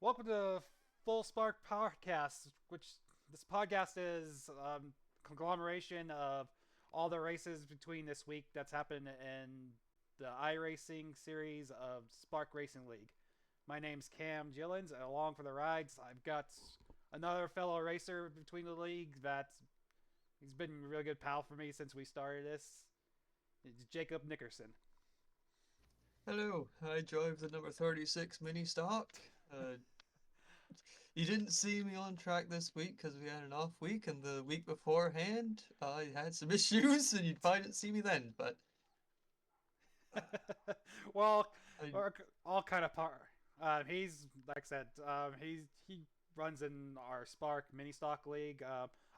Welcome to Full Spark Podcast, which this podcast is conglomeration of all the races between this week that's happened in the iRacing series of Spark Racing League. My name's Cam Gillins, and along for the rides, I've got another fellow racer between the league that he's been a really good pal for me since we started this. It's Jacob Nickerson. Hello, I drive the number 36 mini stock. You didn't see me on track this week because we had an off week, and the week beforehand I had some issues, and you probably didn't see me then. But uh, Well, I, we're all kind of part. He's like I said. He runs in our Spark mini stock league.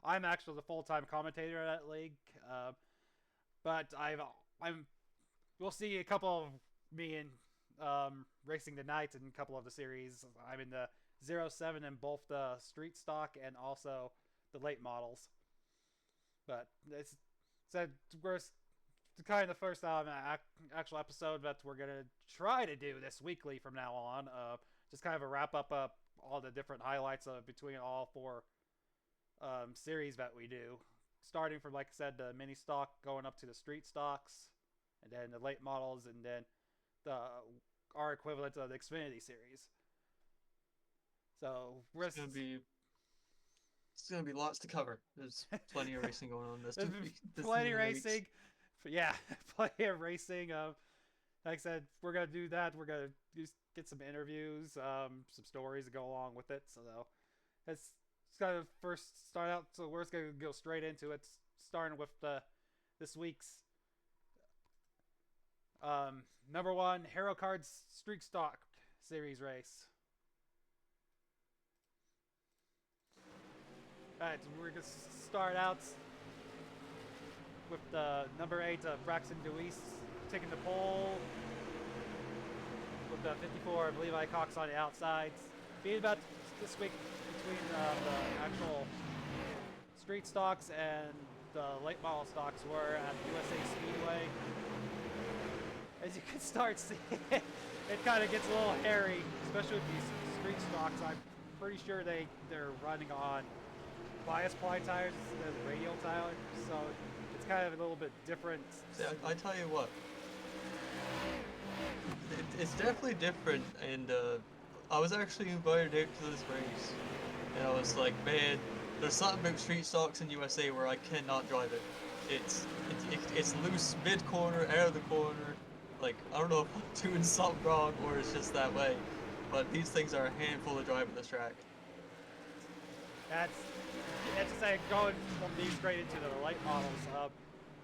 I'm actually the full time commentator of that league. But I'm we'll see a couple of me in racing tonight in a couple of the series. I'm in the 07 in both the street stock and also the late models. But it's said we're kind of the first actual episode that we're gonna try to do this weekly from now on. Just kind of a wrap up of all the different highlights of between all four series that we do, starting from like I said the mini stock, going up to the street stocks, and then the late models, and then the our equivalent of the Xfinity series. So it's gonna be it's gonna be lots to cover. There's plenty of racing going on there's been this plenty of many weeks. racing. But yeah, plenty of racing. Like I said, we're gonna do that. We're gonna just get some interviews, some stories to go along with it. So it's kind of first start out. So we're just gonna go straight into it, starting with the this week's number one Hero Cards Streak Stock Series race. All right, so we're gonna start out with the number eight Braxton Deweese taking the pole with the 54 Levi Cox on the outsides. Being about this week between the actual street stocks and the late model stocks were at USA Speedway. As you can start seeing, it kind of gets a little hairy, especially with these street stocks. I'm pretty sure they're running on bias ply tires instead of radial tires, so it's kind of a little bit different. See, I tell you what, it's definitely different, and I was actually invited out to this race, and I was like, man, there's something about street stocks in USA where I cannot drive it. It's loose mid corner, out of the corner. Like I don't know if I'm doing something wrong or it's just that way, but these things are a handful to drive in this track. That's that's just like going from these straight into the light models.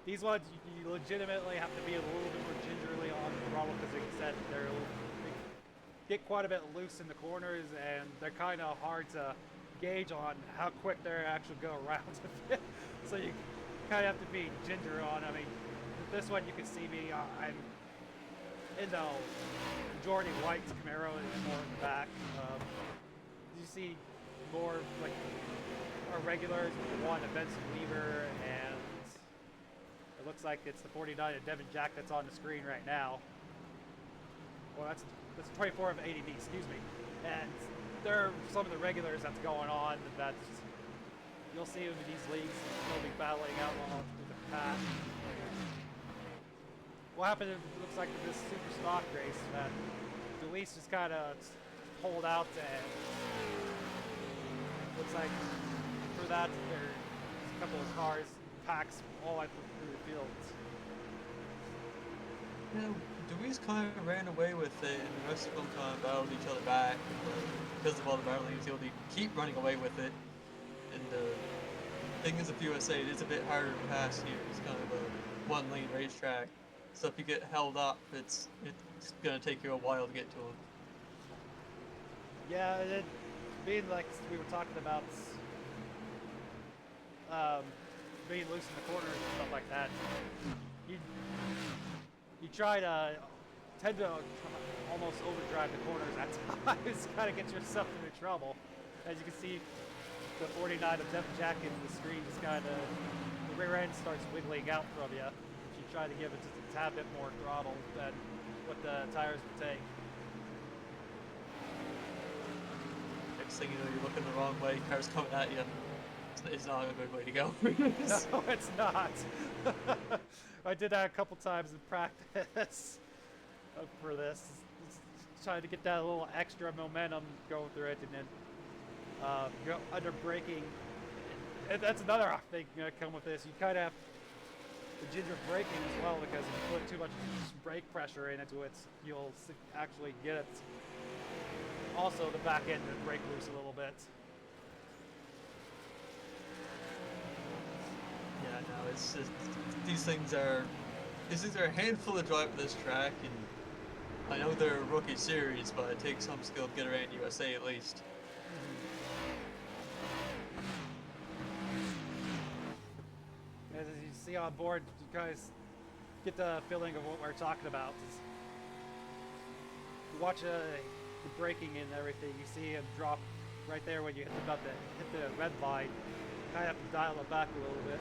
These ones you legitimately have to be a little bit more gingerly on the throttle because, like you said, they get quite a bit loose in the corners and they're kind of hard to gauge on how quick they're actually go around. So you kind of have to be ginger on. I mean, this one you can see me. I'm in the majority white Camaro and more in the back. You see more like our regulars, one a Benson Weaver, and it looks like it's the 49 of Devin Jack that's on the screen right now. Well, that's 24 of ADB, excuse me. And there are some of the regulars that's going on that's you'll see them in these leagues. They'll be battling out along through the pack. What happened? It looks like this super stock race that Deweese just kind of pulled out, and looks like for that there's a couple of cars, packs all the way through the fields. You know, Deweese kind of ran away with it, and the rest of them kind of battled each other back. But because of all the battling, he was able to keep running away with it. And the thing is, with USA, it is a bit harder to pass here. It's kind of a one-lane racetrack, so if you get held up, it's gonna take you a while to get to them. Yeah, it being like we were talking about um, being loose in the corners and stuff like that. You you try to tend to almost overdrive the corners at times, kind of get yourself into trouble. As you can see, the 49 of Devin Jack in the screen just kind of the rear end starts wiggling out from you. If you try to give it just a tad bit more throttle than what the tires would take. next thing you know, you're looking the wrong way, cars coming at you. It's not a good way to go. No, it's not. I did that a couple times in practice for this. Trying to get that little extra momentum going through it, and then go under braking. And that's another thing that come with this. You kind of have the ginger braking as well, because if you put too much brake pressure into it, you'll actually get it. Also, the back end will break loose a little bit. Yeah, no, it's just these things are a handful to drive at this track, and I know they're a rookie series, but it takes some skill to get around USA at least. As you see on board, you guys get the feeling of what we're talking about. You watch the braking and everything, you see it drop right there when you hit the red line. You kind of have to dial it back a little bit.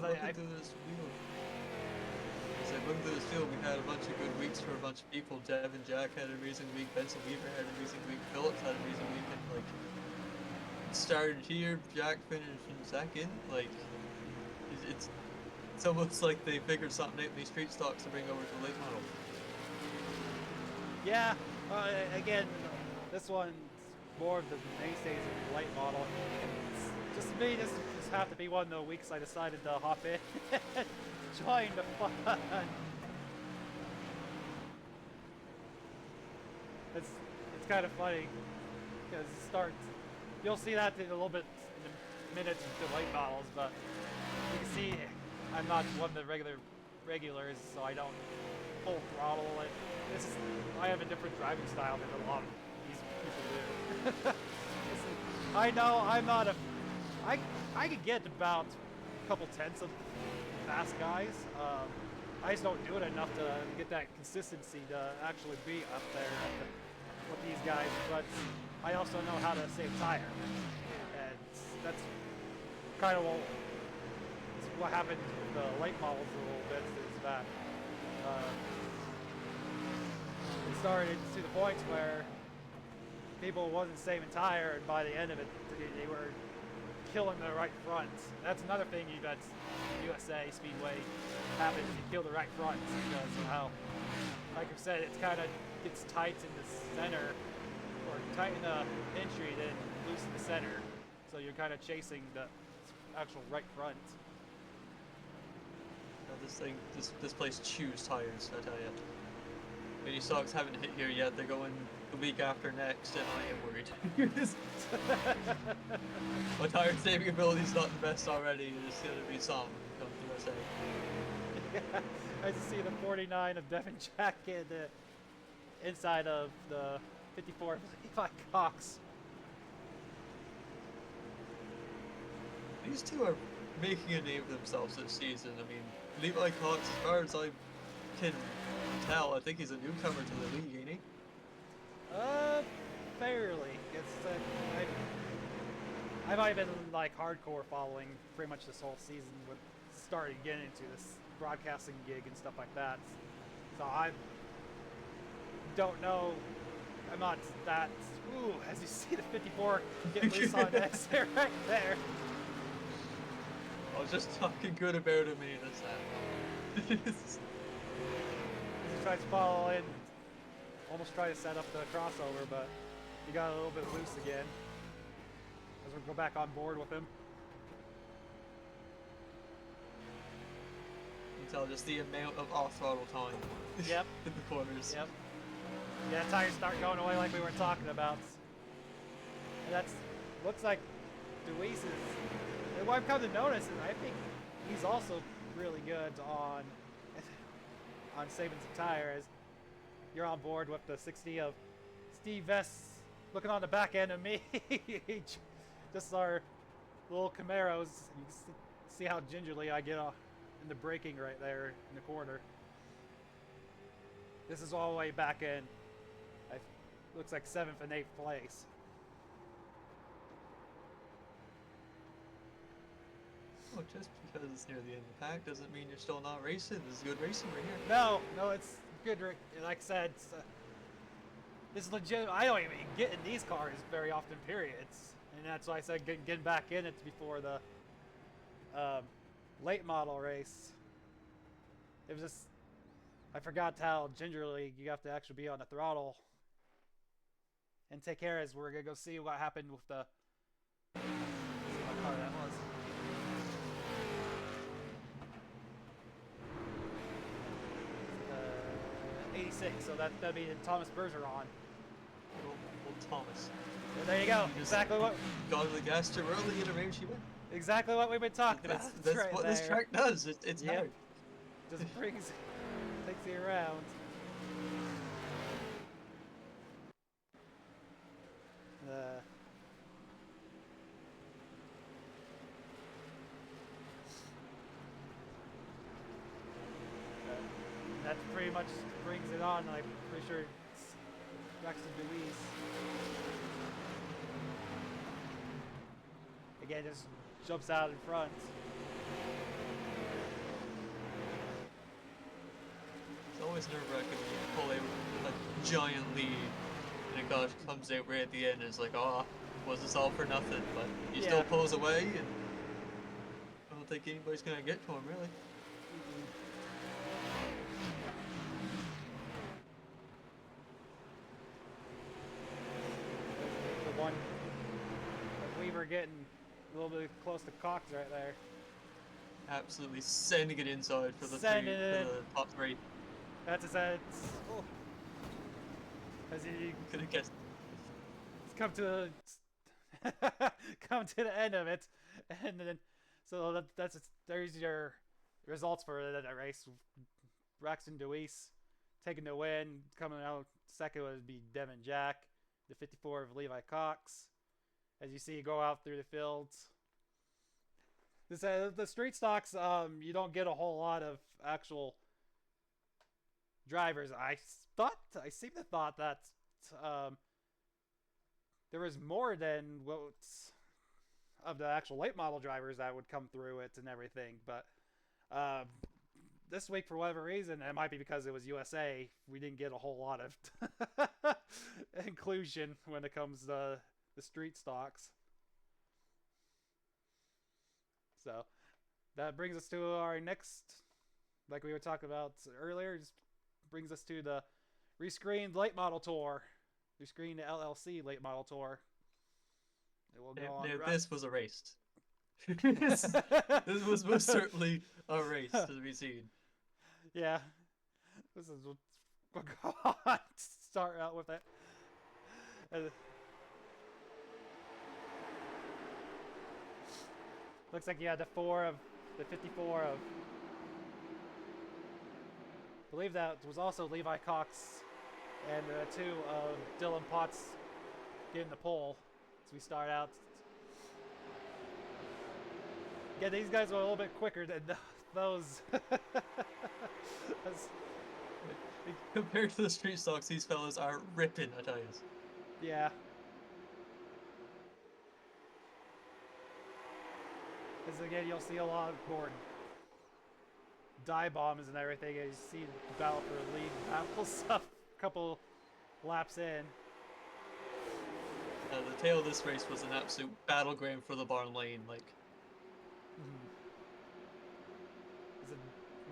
Looking through this field, as I looked through this field, we had a bunch of good weeks for a bunch of people. Dev and Jack had an amazing week. Benson Weaver had an amazing week. Phillips had an amazing week. And like, it started here. Jack finished in second. Like, it's almost like they figured something out in these street stocks to bring over to the late model. Yeah. Again, this one's more of the mainstays of the light model. Just me, this have to be one of the weeks I decided to hop in and join the fun. It's kind of funny because it starts. You'll see that in a little bit in the minutes of the light models, but you can see I'm not one of the regulars, so I don't full throttle it. I have a different driving style than a lot of these people do. I know I'm not a. I could get about a couple tenths of fast guys. I just don't do it enough to get that consistency to actually be up there with these guys. But I also know how to save tire, and that's kind of what happened with the light models a little bit. Is that it started to the point where people wasn't saving tire, and by the end of it, they were killing the right front. That's another thing that USA Speedway happens. You kill the right front because of how, like I said, it kind of gets tight in the center, or tight in the entry, then loose in the center. So you're kind of chasing the actual right front. This place chews tires, I tell you. Mini stocks haven't hit here yet. They're going the week after next, and I am worried. My tire saving ability is not the best already. There's going to be some coming to USA. Yeah, I just see the 49 of Devin Jack in the inside of the 54 Levi Cox. These two are making a name for themselves this season. I mean, Levi Cox, as far as I can tell, I think he's a newcomer to the league, ain't he? Fairly. I've only been like hardcore following pretty much this whole season, with starting getting into this broadcasting gig and stuff like that. So I don't know. I'm not that. Ooh, as you see the 54 get loose on X there, right there. I was just talking good about him, man. That's that. He tries to follow in, almost try to set up the crossover, but he got a little bit loose again. As we go back on board with him. You can tell just the amount of off-throttle time. Yep. In the corners. Yep. Yeah, tires start going away like we were talking about. And that's looks like Deweese is. And what I've come to notice is I think he's also really good on saving some tires. You're on board with the 60 of Steve Vest looking on the back end of me. Just our little Camaros. You can see how gingerly I get in the braking right there in the corner. This is all the way back in. Looks like 7th and 8th place. just because it's near the end of the pack doesn't mean you're still not racing. This is good racing right here. No, it's good. Like I said, it's legit. I don't even get in these cars very often, periods. And that's why I said getting back in it before the late model race. It was just, I forgot how gingerly you have to actually be on the throttle and take care as we're going to go see what happened with the, let's see what car that was. 86, so that'd be Thomas Bergeron. Old Thomas. And there you go. Exactly what. Got to the gas too early in a race, you win. Exactly what we've been talking about. That's right what there. this track does. It's yep. hard. Just takes you around. That pretty much brings it on. I'm pretty sure it's Braxton Deweese. Again, just jumps out in front. It's always nerve-wracking when you pull a giant lead and it gosh comes out right at the end and it's like, oh, was this all for nothing? But you still pulls away and I don't think anybody's going to get to him, really. The one we were getting a little bit close to Cox right there. Absolutely sending it inside for the top three. That's his head. Oh. As he could have guessed. It's come to the end of it, and then so there's your results for that race. Braxton Deweese taking the win. Coming out second would be Devin Jack, the 54 of Levi Cox. As you see, go out through the fields. The street stocks, you don't get a whole lot of actual drivers. I seem to thought that there was more than of the actual late model drivers that would come through it and everything. But this week, for whatever reason, it might be because it was USA, we didn't get a whole lot of inclusion when it comes to the street stocks. So that brings us to our next, like we were talking about earlier, just brings us to the Rescreened Late Model Tour. Rescreened LLC Late Model Tour. It will go on. This was a race. This was most certainly a race to be seen. Yeah. This is we'll go on. Start out with it. Looks like you had the 54 of, I believe that was also Levi Cox, and 2 of Dylan Potts getting the pole as we start out. Yeah, these guys were a little bit quicker than those. Compared to the street stocks, these fellas are ripping, I tell you. Yeah. Because again, you'll see a lot more dive bombs and everything as you see the battle for lead battle stuff a couple laps in. The tail of this race was an absolute battleground for the barn lane, like.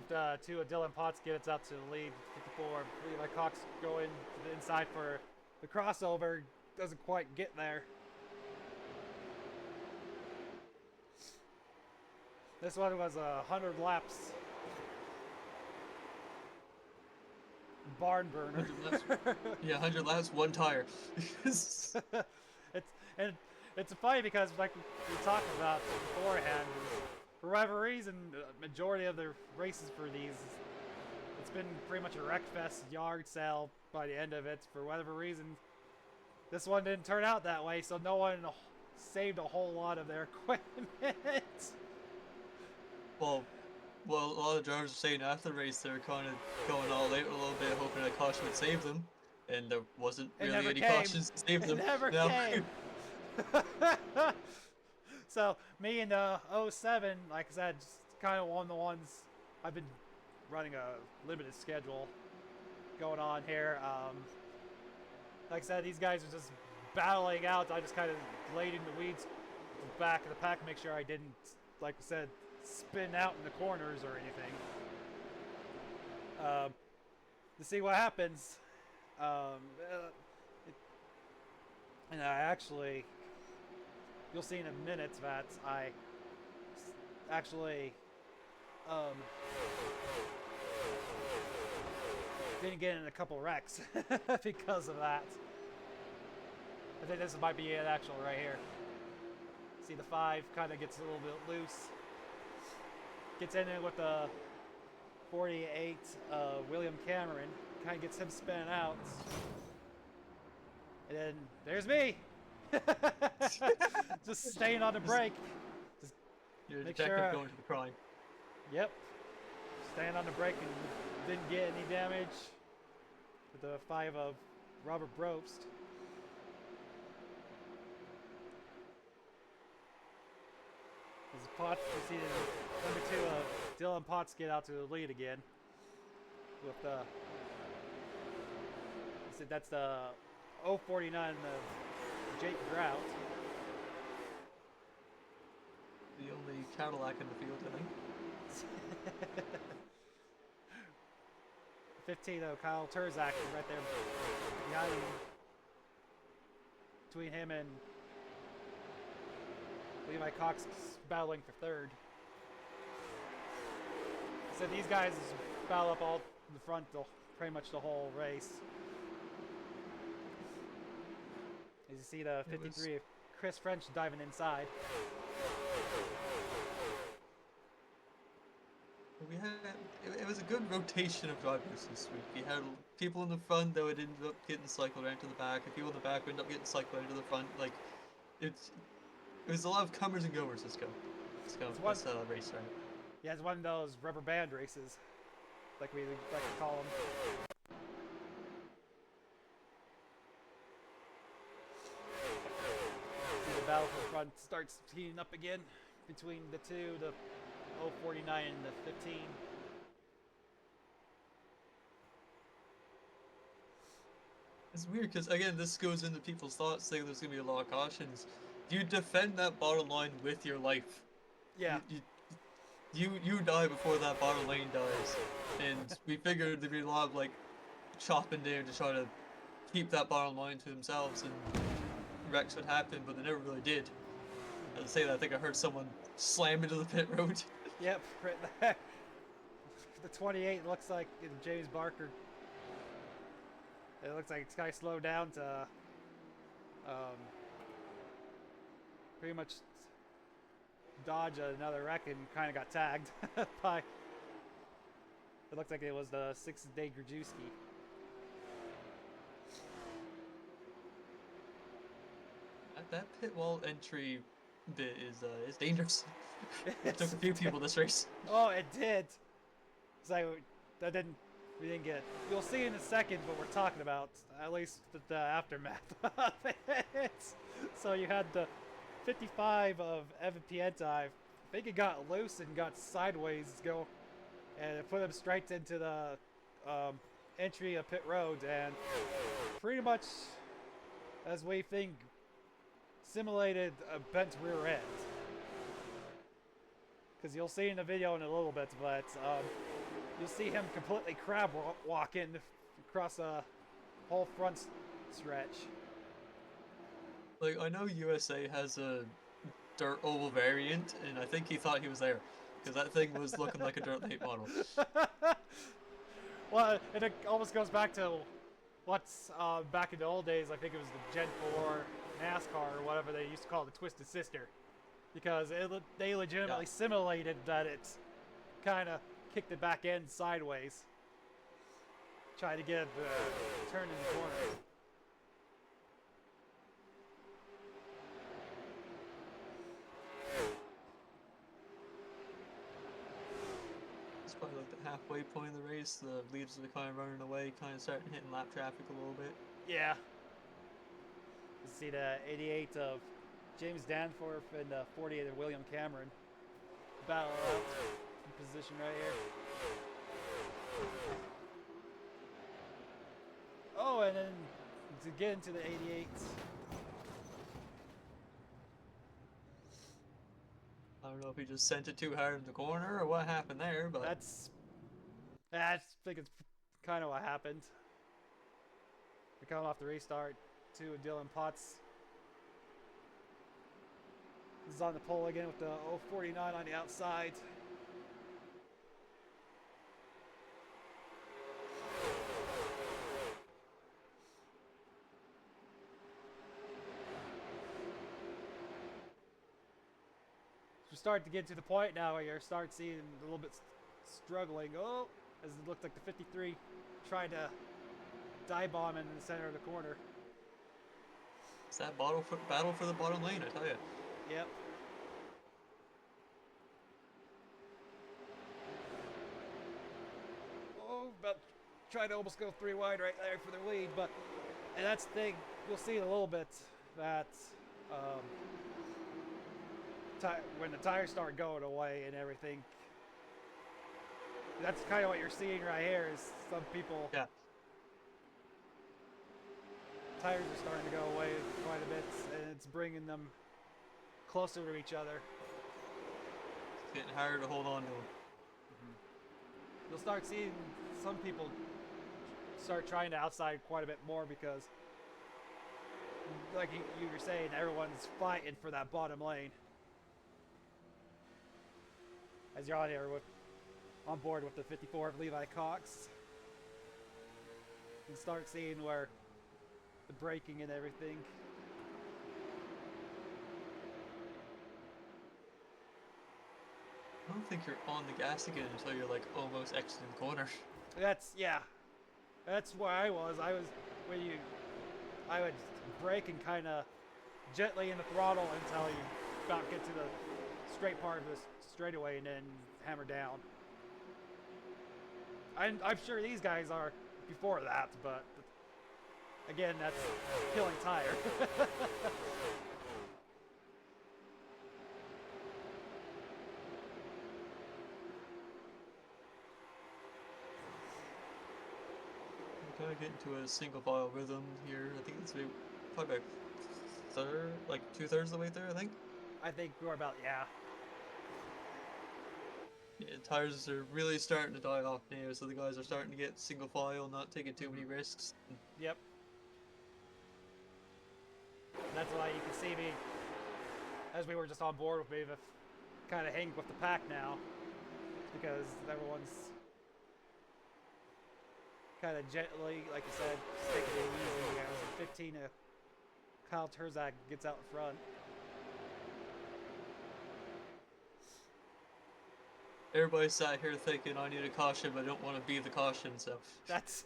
With 2 of Dylan Potts gets out to the lead, 54. Levi Cox going to the inside for the crossover, doesn't quite get there. This one was 100 laps. Barn burner. 100 laps. Yeah, 100 laps, 1 tire. It's funny because like we talked about beforehand, for whatever reason, the majority of the races for these, it's been pretty much a wreck fest, yard sale by the end of it. For whatever reason, this one didn't turn out that way, so no one saved a whole lot of their equipment. Well, a lot of drivers were saying after the race they were kind of going all out a little bit, hoping a caution would save them, and there wasn't really any cautions to save them. It never came. So me and '07, like I said, just kind of one of the ones I've been running a limited schedule going on here. Like I said, these guys are just battling out. I just kind of laid in the weeds, back of the pack, make sure I didn't, like I said, spin out in the corners or anything. To see what happens. And I actually, you'll see in a minute that I actually didn't get in a couple wrecks because of that. I think this might be it actually right here. See the 5 kind of gets a little bit loose. Gets in there with the 48 William Cameron. Kind of gets him spinning out. And then there's me. Just staying on the brake. Just You're a make detective sure, going to the crime. Yep. Staying on the brake and didn't get any damage with the 5 of Robert Brobst. As Potts, you see the number 2 of Dylan Potts get out to the lead again. With the, that's the 049 of Jake Grout. The only Cadillac in the field, I think. 15 of Kyle Terzak is right there behind him. Between him and Levi Cox battling for 3rd. So these guys battle up all the front pretty much the whole race. As you see the 53 of Chris French diving inside. We had, it was a good rotation of drivers this week. We had people in the front that would end up getting cycled around to the back, and people in the back would end up getting cycled around to the front. Like, it was a lot of comers and goers this race, right? Yeah, it's one of those rubber band races, like we like to call them. See the battle for the front starts heating up again between the 2, the 049 and the 15. It's weird because, again, this goes into people's thoughts saying there's going to be a lot of cautions. You defend that bottom line with your life. Yeah. You die before that bottom line dies. And we figured there'd be a lot of, like, chopping there to try to keep that bottom line to themselves and wrecks would happen, but they never really did. As I say that, I think I heard someone slam into the pit road. Yep, right there. The 28 looks like James Barker. It looks like it's kind of slowed down to pretty much dodge another wreck and kind of got tagged by. It looked like it was the 6-day Grajewski. That pit wall entry bit is dangerous. It took a few people this race. Oh, it did. So we didn't get. You'll see in a second what we're talking about. At least the aftermath of it. So you had the 55 of Evan Pienta. I think it got loose and got sideways and it put him straight into the entry of pit road, and pretty much, as we think, simulated a bent rear end. Because you'll see in the video in a little bit, but you'll see him completely crab walking across a whole front stretch. Like, I know USA has a dirt oval variant, and I think he thought he was there. Because that thing was looking like a dirt late model. Well, it almost goes back to what's back in the old days. I think it was the Gen 4 NASCAR or whatever they used to call it, the Twisted Sister. Because they legitimately simulated that it kind of kicked the back end sideways. Trying to get the turn in the corner. It's probably like the halfway point of the race. The leads are kind of running away, kind of starting hitting lap traffic a little bit. Yeah. You see the 88 of James Danforth and 48 and William Cameron battle out in position right here. Oh, and then to get into the 88. I don't know if he just sent it too hard in the corner or what happened there, but I think it's kind of what happened. We're coming off the restart too. Dylan Potts is on the pole again with the 049 on the outside. We're starting to get to the point now where you start seeing a little bit struggling. Oh, as it looked like the 53 tried to dive bomb in the center of the corner. it's that battle for the bottom lane, I tell you. Yep. Oh, about trying to almost go 3 wide right there for the lead, but and that's the thing. You'll see in a little bit that when the tires start going away and everything, that's kind of what you're seeing right here. Is some people tires are starting to go away quite a bit, and it's bringing them closer to each other. It's getting harder to hold on to them. You'll start seeing some people start trying to outside quite a bit more because, like you were saying, everyone's fighting for that bottom lane. As you're on here on board with the 54 of Levi Cox, you start seeing where the braking and everything. I don't think you're on the gas again until you're like almost exiting the corner. That's where I was. I would brake and kind of gently in the throttle until you about get to the straight part of the straightaway and then hammer down. I'm sure these guys are before that, but again, that's killing tire. Kind of get into a single file rhythm here. I think it's probably about third, like 2/3 of the way there, I think. I think we're about, yeah. Yeah, tires are really starting to die off now, so the guys are starting to get single file, not taking too many risks. Yep. That's why you can see me, as we were just on board with me, kind of hanging with the pack now, because everyone's kind of gently, like you said, taking it easy. As 15 Kyle Terzak gets out in front. Everybody sat here thinking, I need a caution, but I don't want to be the caution, so. That's.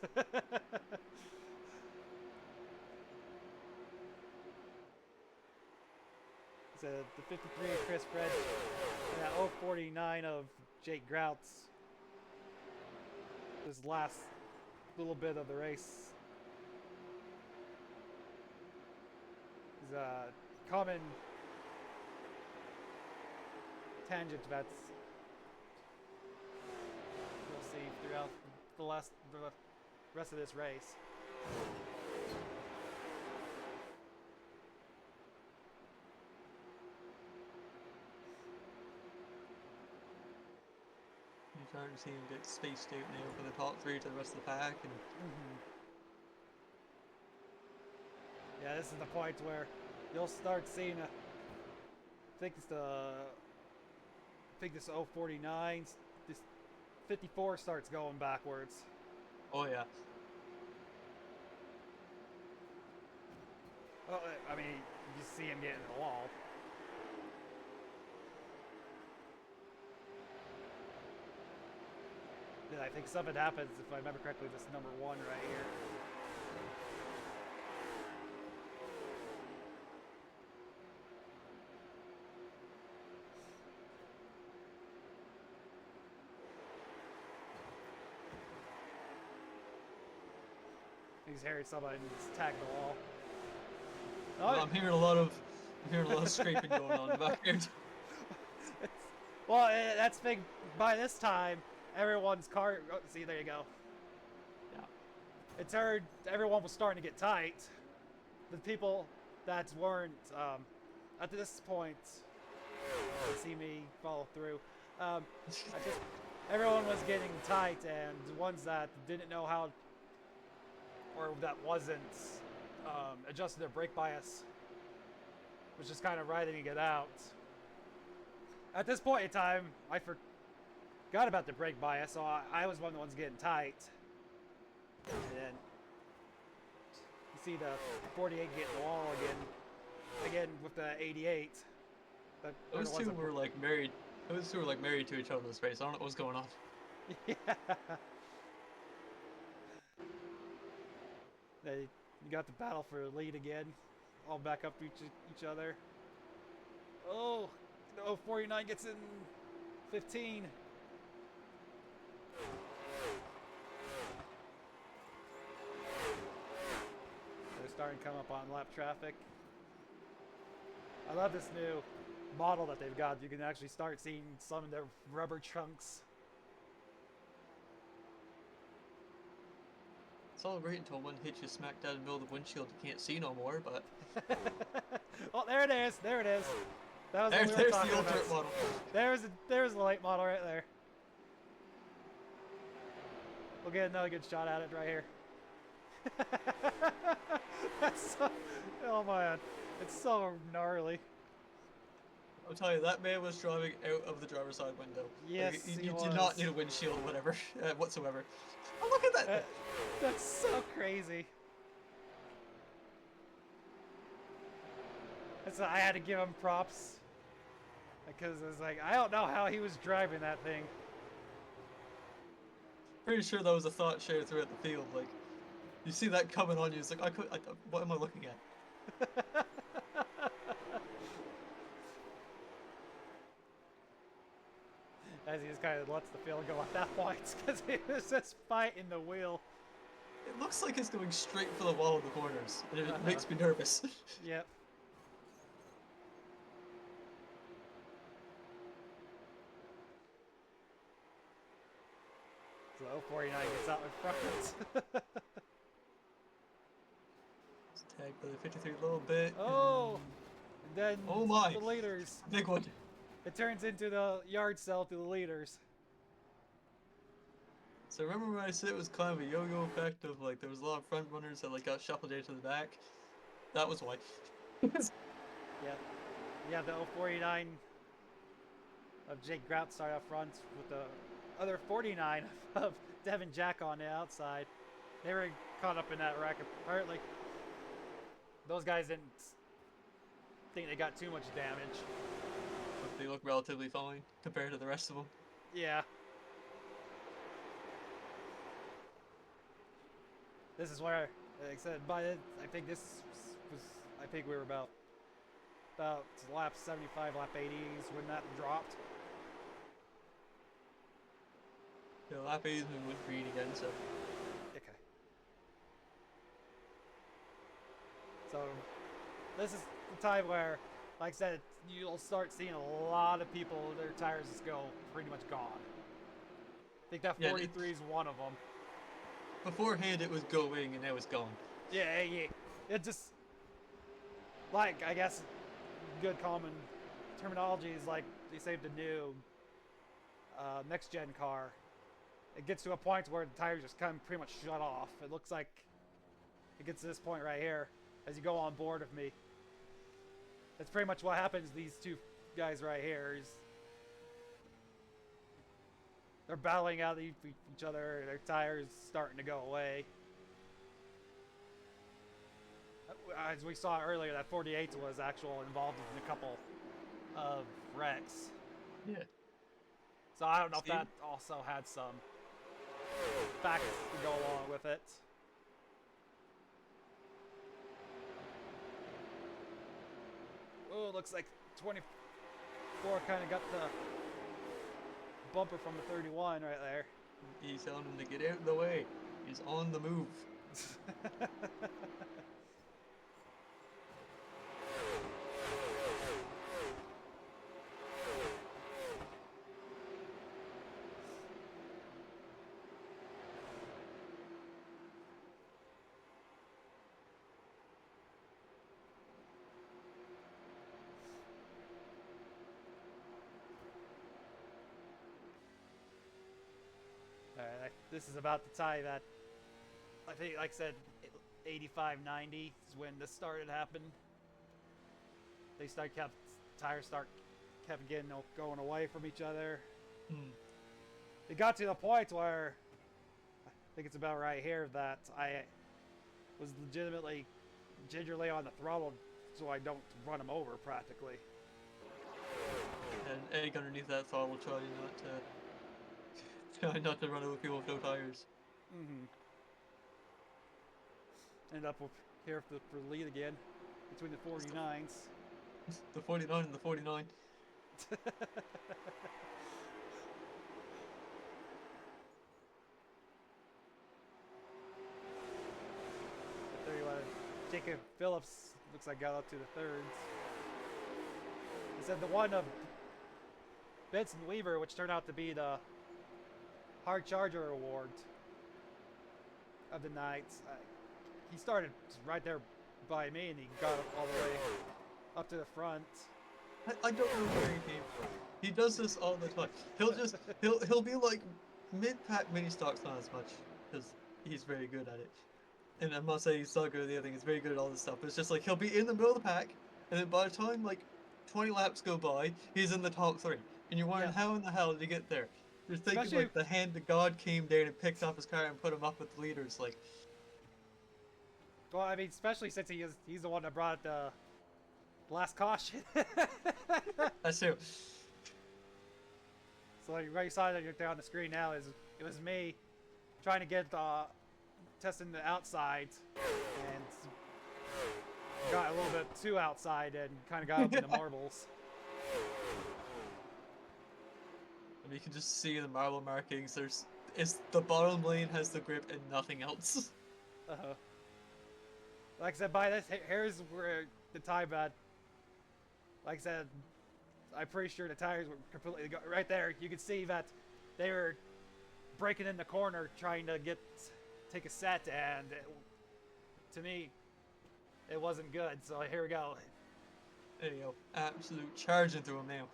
So the 53 of Chris Fred, and that 049 of Jake Groutz. This last little bit of the race is a common tangent that's we'll see throughout the rest of this race. You're starting to see him get spaced out now from the top 3 to the rest of the pack, and Yeah, this is the point where you'll start seeing I think this 049, this 54 starts going backwards. oh yeah. Well, I mean, you see him getting the wall. Then I think something happens, if I remember correctly, this number 1 right here. He's hearing somebody just tag the wall. Well, I'm hearing a lot of I'm hearing a lot of scraping going on in the background. Well, that's big. By this time, everyone's car. Oh, see, there you go. Yeah. It's heard everyone was starting to get tight. The people that weren't at this point, see me follow through. Everyone was getting tight, and the ones that didn't know how, or that wasn't adjusting their brake bias, was just kind of riding it out. At this point in time, I forgot about the brake bias, so I was one of the ones getting tight. And then you see the 48 getting the wall again with the 88. But Those two were like married. Those two were like married to each other in this race. I don't know what was going on. Yeah. You got the battle for the lead again. All back up to each other. Oh, no, 49 gets in 15. They're starting to come up on lap traffic. I love this new model that they've got. You can actually start seeing some of their rubber trunks. It's all great until one hits you smack down in the middle of the windshield. You can't see no more, but... Oh, there it is. There it is. That was there's what we were talking the about. ultimate model. There's the late model right there. We'll get another good shot at it right here. That's so, oh man, it's so gnarly. I'll tell you, that man was driving out of the driver's side window. Yes, like, he you was. did not need a windshield or whatever, whatsoever. Oh, look at that! That's so crazy. I had to give him props. Because it's like, I don't know how he was driving that thing. Pretty sure that was a thought shared throughout the field. Like, you see that coming on you, it's like, what am I looking at? As he just kind of lets the field go at that point, because he was just fighting the wheel. It looks like it's going straight for the wall of the corners, and it makes me nervous. Yep. So 49 gets out in front. Tag by the 53 a little bit. Oh! And then oh my! The leaders. Big one. It turns into the yard sale to the leaders. So remember when I said it was kind of a yo-yo effect of like there was a lot of front runners that like got shuffled into the back? That was why. Yeah. Yeah, the 049 of Jake Grout started up front with the other 49 of Devin Jack on the outside. They were caught up in that wreck. Apparently, those guys didn't think they got too much damage. But they look relatively fine compared to the rest of them. Yeah. This is where, like I said, I think we were about lap 75, lap 80s when that dropped. Yeah, lap 80s we went green again, so. Okay. So, this is the time where, like I said, you'll start seeing a lot of people, their tires just go pretty much gone. I think that 43 is one of them. Beforehand it was going and now it's gone. Yeah. It just, like, I guess, good common terminology is like, they say the new next-gen car. It gets to a point where the tires just kind of pretty much shut off. It looks like it gets to this point right here as you go on board with me. That's pretty much what happens to these two guys right here. They're battling out each other. Their tires starting to go away. As we saw earlier, that 48 was actually involved in a couple of wrecks. Yeah. So I don't know if that also had some facts to go along with it. Oh, it looks like 24 kind of got the bumper from the 31 right there. He's telling him to get out of the way. He's on the move. this is about the time that I think, like I said, 85, 90 is when this started happening. Tires kept getting going away from each other. It got to the point where I think it's about right here that I was legitimately gingerly on the throttle so I don't run them over practically. And egg underneath that throttle, try not to run over people with no tires. End up here for the lead again between the 49s. The 49 and the 49. I tell you what, Jacob Phillips looks like got up to the thirds. He said the one of Benson Weaver, which turned out to be the Hard Charger Award of the night. He started right there by me, and he got up all the way up to the front. I don't know where he came from. He does this all the time. He'll be like mid-pack mini stocks, not as much, because he's very good at it. And I'm not saying he's not good at the other thing. He's very good at all this stuff. But it's just like he'll be in the middle of the pack, and then by the time like 20 laps go by, he's in the top 3, and you're wondering how in the hell did he get there? You're thinking Especially like the hand of God came down and picked up his car and put him up with the leaders. Like, well, I mean, especially since he's the one that brought the last caution. that's true. So like, right you saw that you're on the screen now is it was me trying to get testing the outside and got a little bit too outside and kind of got up in the marbles. And you can just see the marble markings. It's the bottom lane has the grip and nothing else. Like I said, by this here's where the time that, like I said, I'm pretty sure the tires were completely right there. You could see that they were breaking in the corner trying to take a set, and to me, it wasn't good. So here we go. There you go. Absolute charging through him now.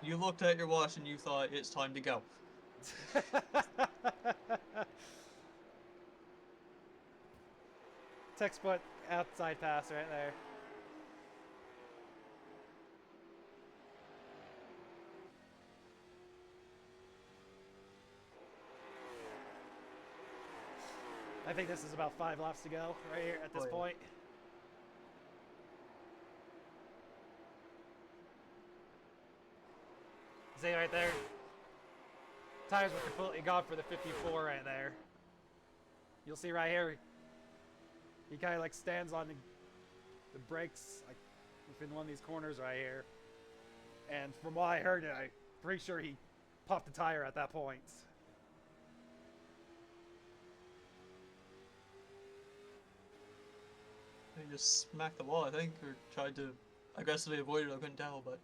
You looked at your watch and you thought it's time to go. Textbook outside pass right there. I think this is about 5 laps to go right here at this point. See right there? Tires were completely gone for the 54 right there. You'll see right here, he kind of like stands on the brakes like within one of these corners right here. And from what I heard, I'm pretty sure he popped the tire at that point. He just smacked the wall, I think, or tried to aggressively avoid it. I couldn't tell, but.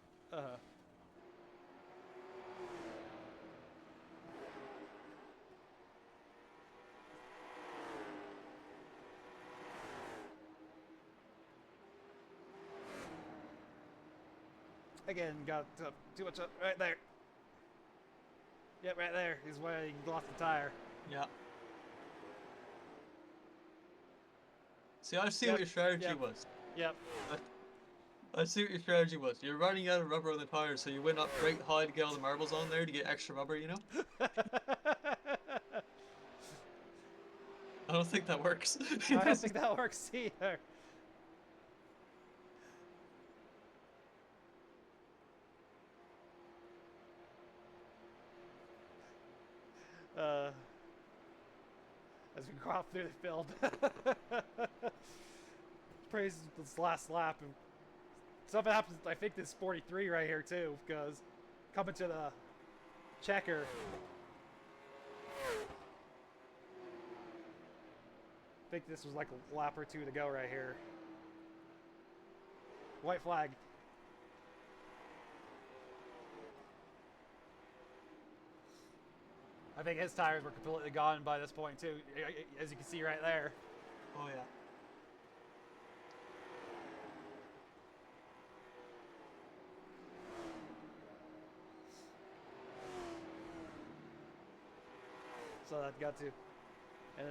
Again, got too much up right there. Yep, right there is where he lost the tire. Yeah. See, I see what your strategy was. Yep. I see what your strategy was. You're running out of rubber on the tires, so you went up right high to get all the marbles on there to get extra rubber, you know? I don't think that works. I don't think that works either. As we go out through the field. Praise this last lap. And something happens, I think this 43 right here too, because coming to the checker. I think this was like a lap or two to go right here. White flag. I think his tires were completely gone by this point too, as you can see right there. Oh yeah. So that got to, and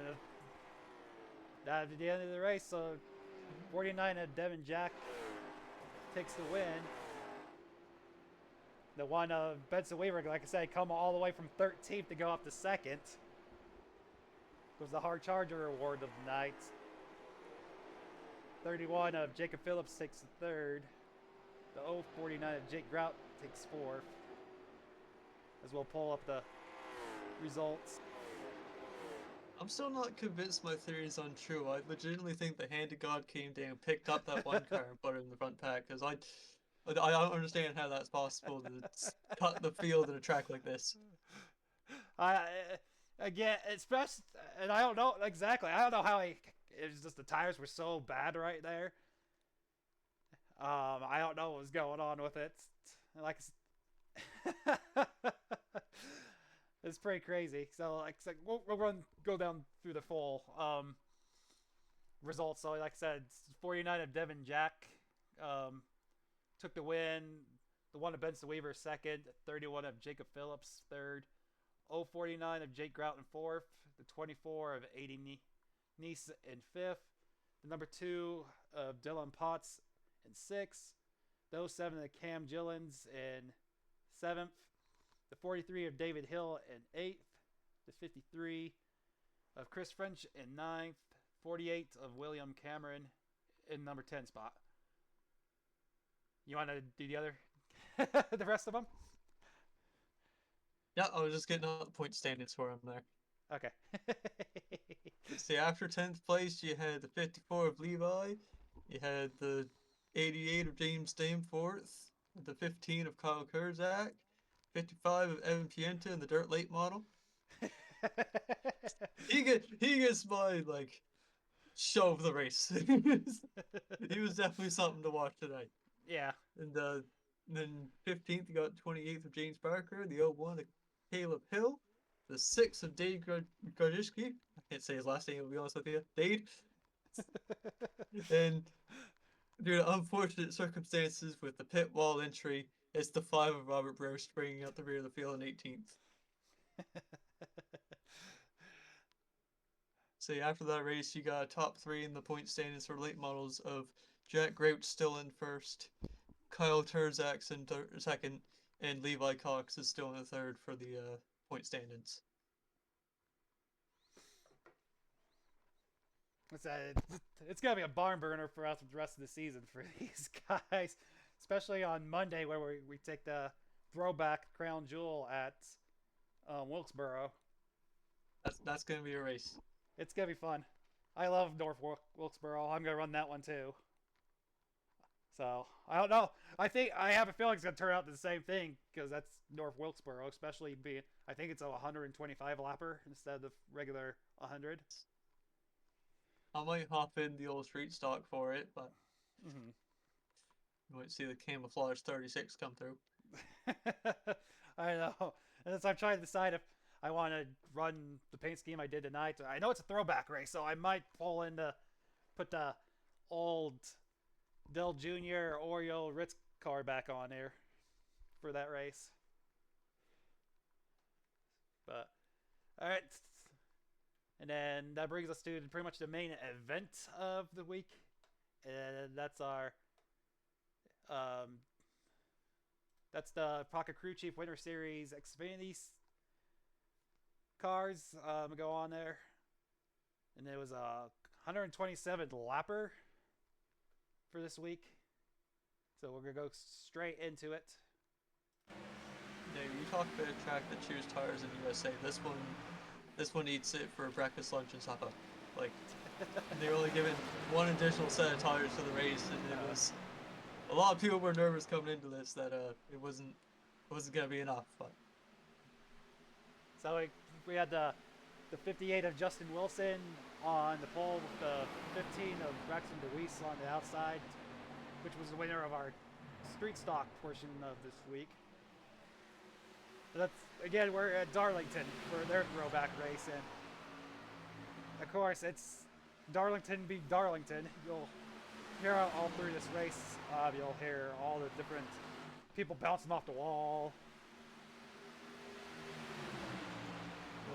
then at the end of the race, so 49 of Devin Jack takes the win. The one of Benson Weaver, like I said, come all the way from 13th to go up to second. Was the hard charger award of the night. 31 of Jacob Phillips takes the third. The 049 of Jake Grout takes fourth. As we'll pull up the results. I'm still not convinced my theory is untrue. I legitimately think the hand of God came down, picked up that one car, and put it in the front pack. Because I don't understand how that's possible to cut the field in a track like this. Again, it's best, and I don't know exactly. I don't know how it was just the tires were so bad right there. I don't know what was going on with it. Like, it's pretty crazy. So like we'll go down through the full results. So like I said, 49 of Devin Jack took the win. The one of Benson Weaver second. 31 of Jacob Phillips third. 049 of Jake Grout in fourth. The 24 of 80 Nice in fifth. The number 2 of Dylan Potts in sixth. The 07 of Cam Gillins in seventh. The 43 of David Hill in eighth. The 53 of Chris French in ninth. 48 of William Cameron in number 10 spot. You want to do the other, the rest of them? Yeah, I was just getting all the point standings for him there. Okay. See, after 10th place, you had the 54 of Levi. You had the 88 of James Danforth. The 15 of Kyle Kurzak. 55 of Evan Pienta in the Dirt Late model. He gets my, like, show of the race. He was definitely something to watch tonight. Yeah. And then 15th, you got 28th of James Barker. The 01 of Caleb Hill. The 6th of Dade Grodzinski. I can't say his last name, to be honest with you. Dade. And due to unfortunate circumstances with the pit wall entry, it's the 5 of Robert Brose bringing out the rear of the field in 18th. So after that race, you got a top 3 in the point standings for late models of Jack Grout still in first, Kyle Turzak's in second, and Levi Cox is still in the third for the point standings. It's gonna be a barn burner for us for the rest of the season for these guys, especially on Monday where we take the throwback crown jewel at Wilkesboro. That's gonna be a race. It's gonna be fun. I love North Wilkesboro. I'm gonna run that one too. So I don't know. I have a feeling it's gonna turn out the same thing because that's North Wilkesboro, especially being I think it's a 125 lapper instead of regular 100. I might hop in the old street stock for it, but you might see the camouflage 36 come through. I know. And so I'm trying to decide if I want to run the paint scheme I did tonight. I know it's a throwback race, so I might pull in to put the old Dell Jr. Oreo Ritz car back on there for that race. But, alright. And then that brings us to pretty much the main event of the week. And that's our that's the Pocket Crew Chief Winter Series Xfinity cars go on there. And it was a 127 lapper for this week. So we're going to go straight into it. Yeah, you talk about a track that chews tires in USA. This one eats it for breakfast, lunch, and supper. Like, they were only given one additional set of tires for the race, and it was a lot of people were nervous coming into this that it wasn't gonna be enough. But so we had the 58 of Justin Wilson on the pole with the 15 of Braxton DeWeese on the outside, which was the winner of our street stock portion of this week. That's again, we're at Darlington for their throwback race, and of course it's Darlington beat Darlington. You'll hear all through this race. You'll hear all the different people bouncing off the wall.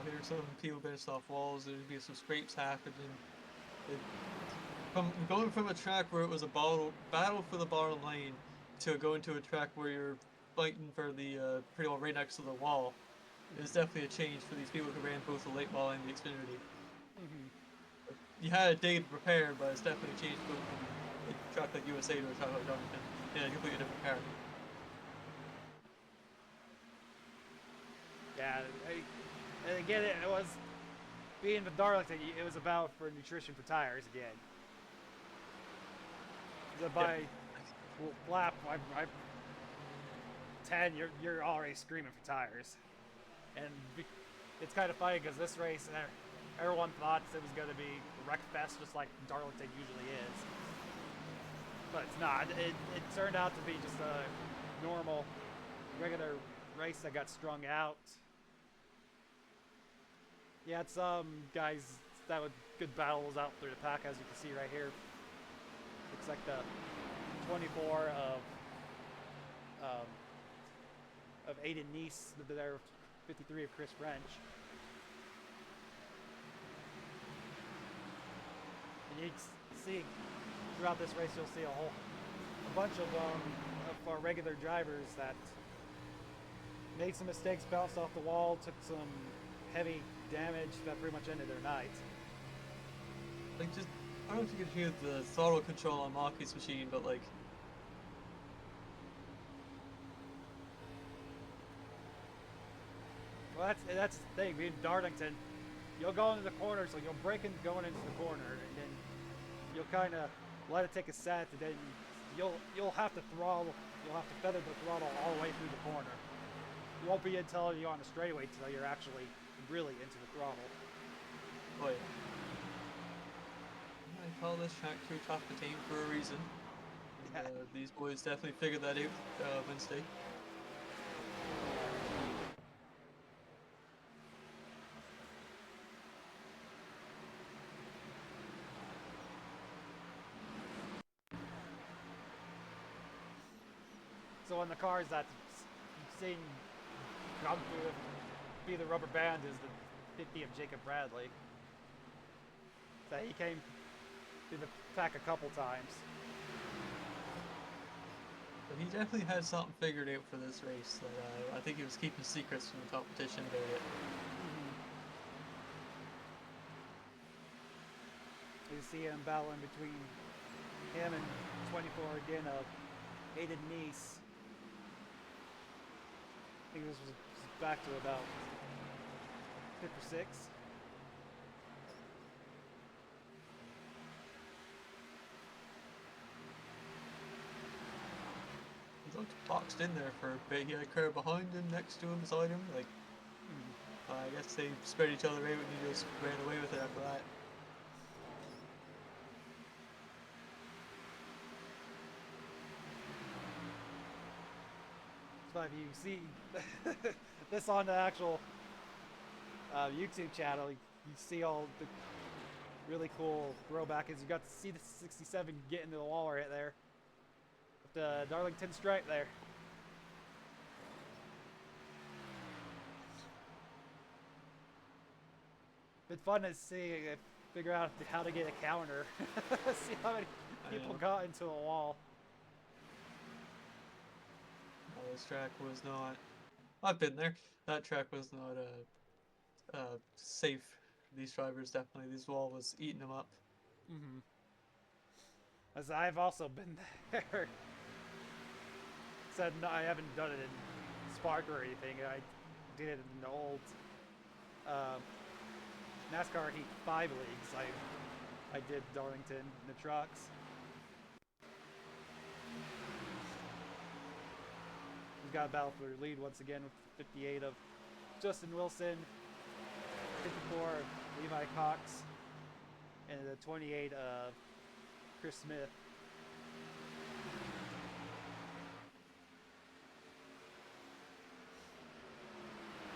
you'll hear some people bounced off walls. There'd be some scrapes happening. It, from going from a track where it was a battle for the bottom lane to going to a track where you're fighting for the pretty well right next to the wall, is definitely a change for these people who ran both the late model and the Xfinity. Mm-hmm. You had a day to prepare, but it's definitely a change to go from a track like USA to a track like Darlington in a completely different car. Yeah, and again, it was being with Darlington. It was about for nutrition for tires again. So by lap 10, you're already screaming for tires, and it's kind of funny because this race, everyone thought it was going to be a wreck fest just like Darlington usually is, but it's not. It turned out to be just a normal, regular race that got strung out. You had some guys that would good battles out through the pack, as you can see right here. Looks like the 24 of Aiden Neese, there 53 of Chris French. And you see throughout this race, you'll see a bunch of our regular drivers that made some mistakes, bounced off the wall, took some heavy damage that pretty much ended their night. Like, just, I don't know if you could hear the throttle control on Maki's machine, but like, well, that's the thing. Being Darlington, you'll go into the corner, so you'll break in going into the corner, and then you'll kind of let it take a set, and then you'll have to throttle, you'll have to feather the throttle all the way through the corner. It won't be until you're on the straightaway until you're actually really into the throttle. oh yeah. I call this track too tough to tame for a reason. And, these boys definitely figured that out Wednesday. So in the cars that you've seen come through be the rubber band is the 50 of Jacob Bradley. So he came through the pack a couple times. But he definitely had something figured out for this race. That I think he was keeping secrets from the competition about it. You see him battling between him and 24 again of Aiden Neese. I think this was back to about 5th or 6th. He looked boxed in there for a bit. He had a car behind him, next to him, beside him. Like, I guess they spread each other out and he just ran away with it after that. So if you see this on the actual YouTube channel, you see all the really cool throwback. As you got to see the 67 get into the wall right there. With the Darlington stripe there. Been fun to see, figure out how to get a counter. See how many people got into a wall. Oh, this track was not. I've been there. That track was not safe for these drivers. Definitely, this wall was eating them up. As I've also been there. Said no, I haven't done it in Spark or anything. I did it in the old NASCAR Heat 5 leagues. I did Darlington in the trucks. We've got a battle for the lead once again with 58 of Justin Wilson, 54 of Levi Cox, and the 28 of Chris Smith.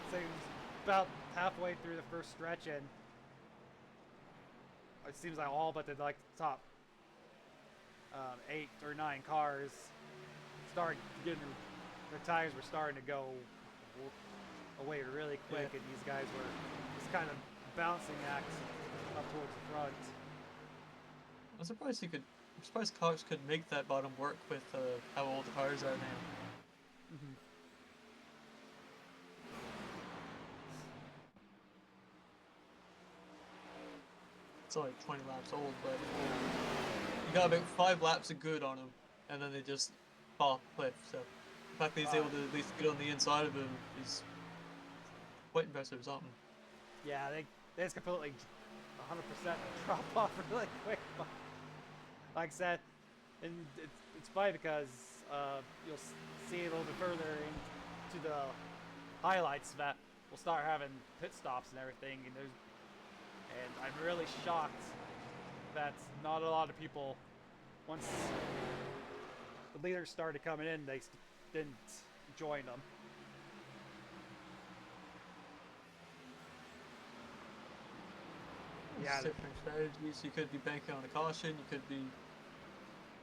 So about halfway through the first stretch, and it seems like all but the top 8 or 9 cars started getting their tires were starting to go away really quick, Yeah. and these guys were just kind of bouncing acts up towards the front. I'm surprised he could. I'm surprised Cox could make that bottom work with how old the cars are now. Mm-hmm. It's only 20 laps old, but you got about 5 laps of good on him, and then they just fall off a cliff. So the fact that he's able to at least get on the inside of him is quite impressive. Something. Yeah, they just completely 100% drop off really quick. But like I said, and it's funny because you'll see a little bit further into the highlights that we'll start having pit stops and everything, and I'm really shocked that not a lot of people, once the leaders started coming in, they didn't join them. Yeah, Different strategies. You could be banking on a caution. You could be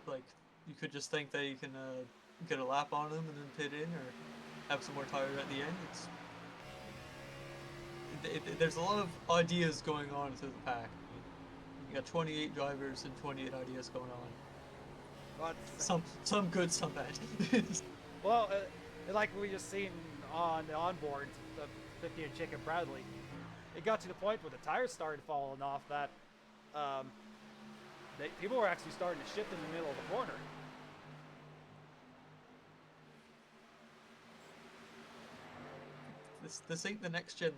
like, you could just think that you can get a lap on them and then pit in, or have some more tires at the end. There's a lot of ideas going on through the pack. You got 28 drivers and 28 ideas going on. but Some good, some bad. well, like we just seen on the onboard, the 50 and Chicken Bradley, it got to the point where the tires started falling off that people were actually starting to shift in the middle of the corner. This ain't the next gen.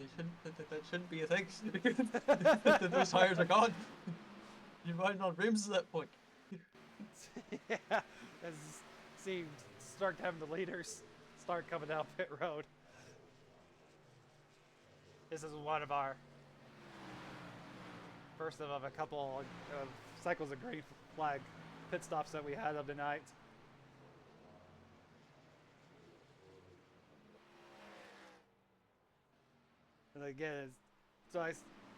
That shouldn't be a thing. Those tires are gone. You're riding on rims at that point. Yeah, as see, start having the leaders start coming down pit road. This is one of our first of a couple of cycles of green flag pit stops that we had of the night. And again, so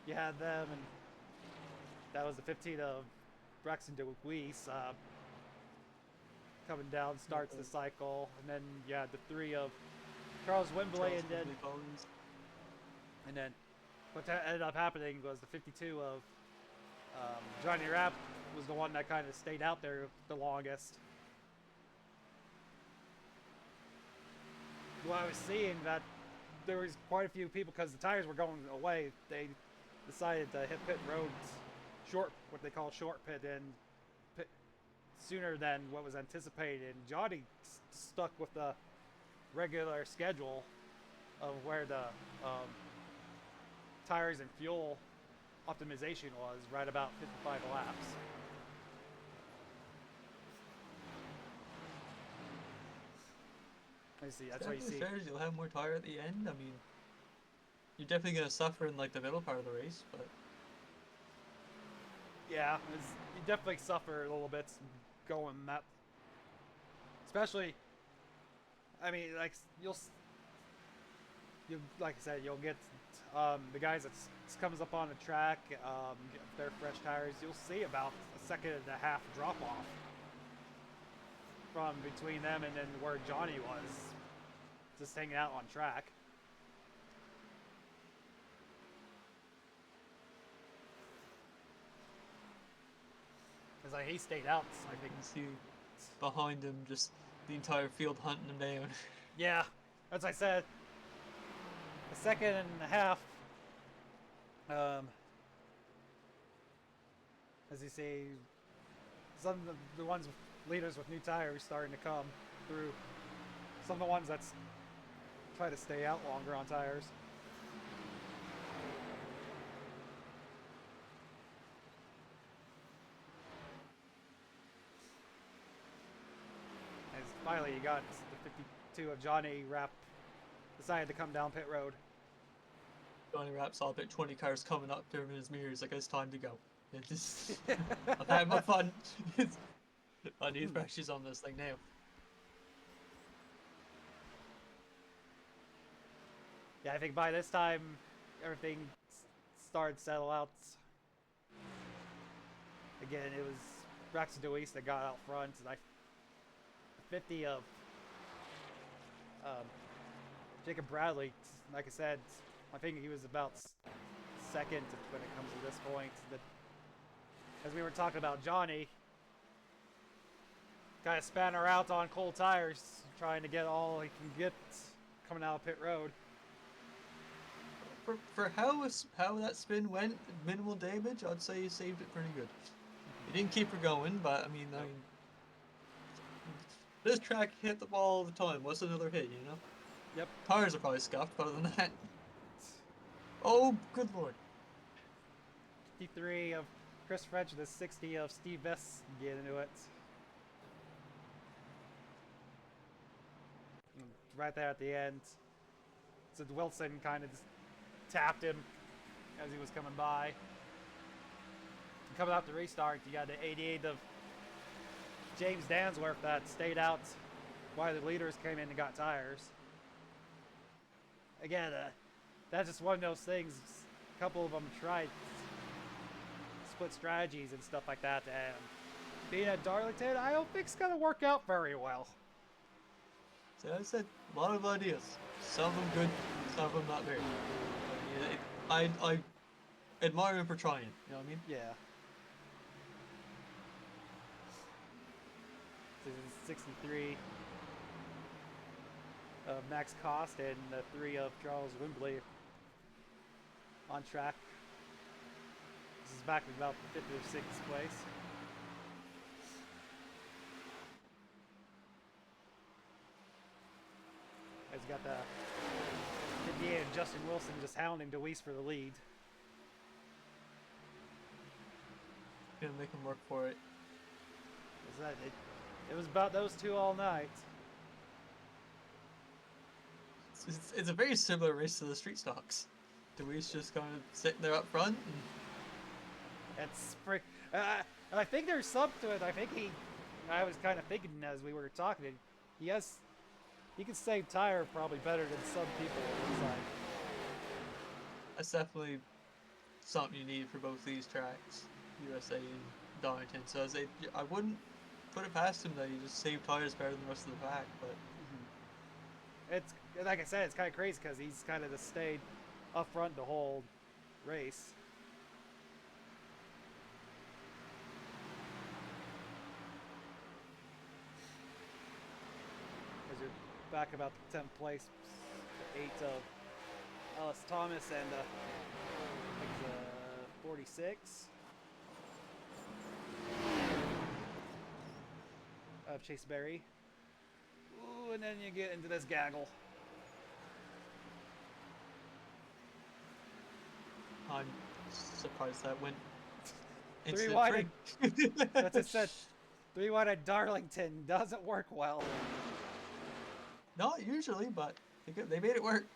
you had them, and that was the 15 of Braxton DeWeese coming down, starts the cycle, and then you had the 3 of Charles Wembley, and then what ended up happening was the 52 of Johnny Rapp was the one that kind of stayed out there the longest. Well, I was seeing that there was quite a few people, because the tires were going away, they decided to hit pit roads short, what they call short pit, and pit sooner than what was anticipated. And Johnny stuck with the regular schedule of where the tires and fuel optimization was, right about 55 laps. I see. That's what you see. Strategy, you'll have more tire at the end. I mean, you're definitely gonna suffer in like the middle part of the race, but Yeah, you definitely suffer a little bit going that. Especially, I mean, like you like I said, you'll get the guys that comes up on the track, get their fresh tires. You'll see about a second and a half drop off from between them and then where Johnny was, just hanging out on track. Because like, he stayed out, I I think. can see behind him just the entire field hunting him down. Yeah, as I said, a second and a half. As you see, some of the ones with leaders with new tires starting to come through. Some of the ones that's try to stay out longer on tires. As finally you got the 52 of Johnny Rapp decided to come down pit road. Johnny Rapp saw about 20 cars coming up to him in his mirrors, like it's time to go. It just, I've had my fun. I need brushes on this thing now. Yeah, I think by this time everything started to settle out. Again, it was Braxton DeWeese that got out front, and 50 of Jacob Bradley, like I said, I think he was about second when it comes to this point. As we were talking about Johnny, kind of span her out on cold tires, trying to get all he can get coming out of pit road. For how that spin went, minimal damage, I'd say he saved it pretty good. He didn't keep her going, but I mean, this track hit the ball all the time. What's another hit, you know? Yep. Tires are probably scuffed, but other than that. Oh, good lord. 53 of Chris French, the 60 of Steve Vess get into it. Right there at the end. So Wilson kind of just tapped him as he was coming by. And coming out to restart, you got the 88 of James Dansworth that stayed out while the leaders came in and got tires. Again, that's just one of those things. A couple of them tried split strategies and stuff like that, and being at Darlington, I don't think it's gonna work out very well. So I said, a lot of ideas. Some of them good, some of them not very. I admire him for trying. You know what I mean? Yeah. This is 63 of Max Cost and 3 of Charles Wimbley on track. This is back in about 5th or 6th place. He's got the 58 of Justin Wilson just hounding DeWeese for the lead. Gonna make him work for it. It was about those two all night. It's a very similar race to the street stocks. DeWeese just kind of sitting there up front. It's and I think there's something to it. I was kind of thinking as we were talking, he can save tire probably better than some people inside. That's definitely something you need for both these tracks, USA and Darlington. So I wouldn't put it past him that he just saved tires better than the rest of the pack, but it's like I said, it's kind of crazy because he's kind of just stayed up front the whole race. As you're back about the 10th place, 8 of Ellis Thomas and I think 46 of Chase Berry. Ooh, and then you get into this gaggle. I'm surprised that went 3 wide. That's it said. 3 wide at Darlington doesn't work well. Not usually, but they made it work.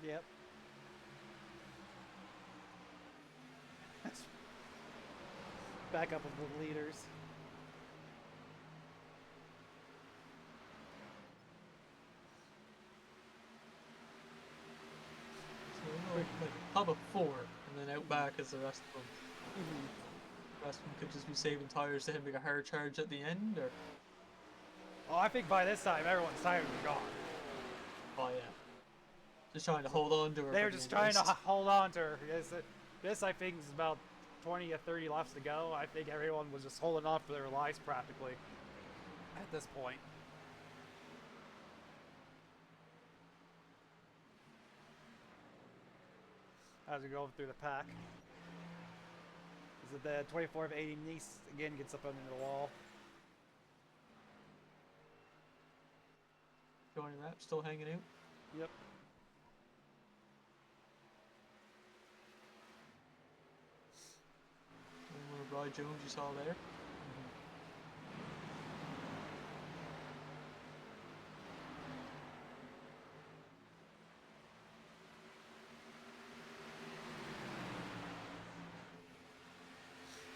Yep. Back up with the leaders. So like hub of 4, and then out back is the rest of them. The rest of them could just be saving tires to him make a hard charge at the end, or. Oh, I think by this time everyone's tires are gone. Oh yeah. Just trying to hold on to her. They were just trying to hold on to her. This I think is about 20 or 30 laps to go. I think everyone was just holding on for their lives practically at this point. As we go through the pack. Is it the 24 of 80 Nice again gets up under the wall. Johnny Rapp still hanging out. Yep. And Roy Jones you saw there.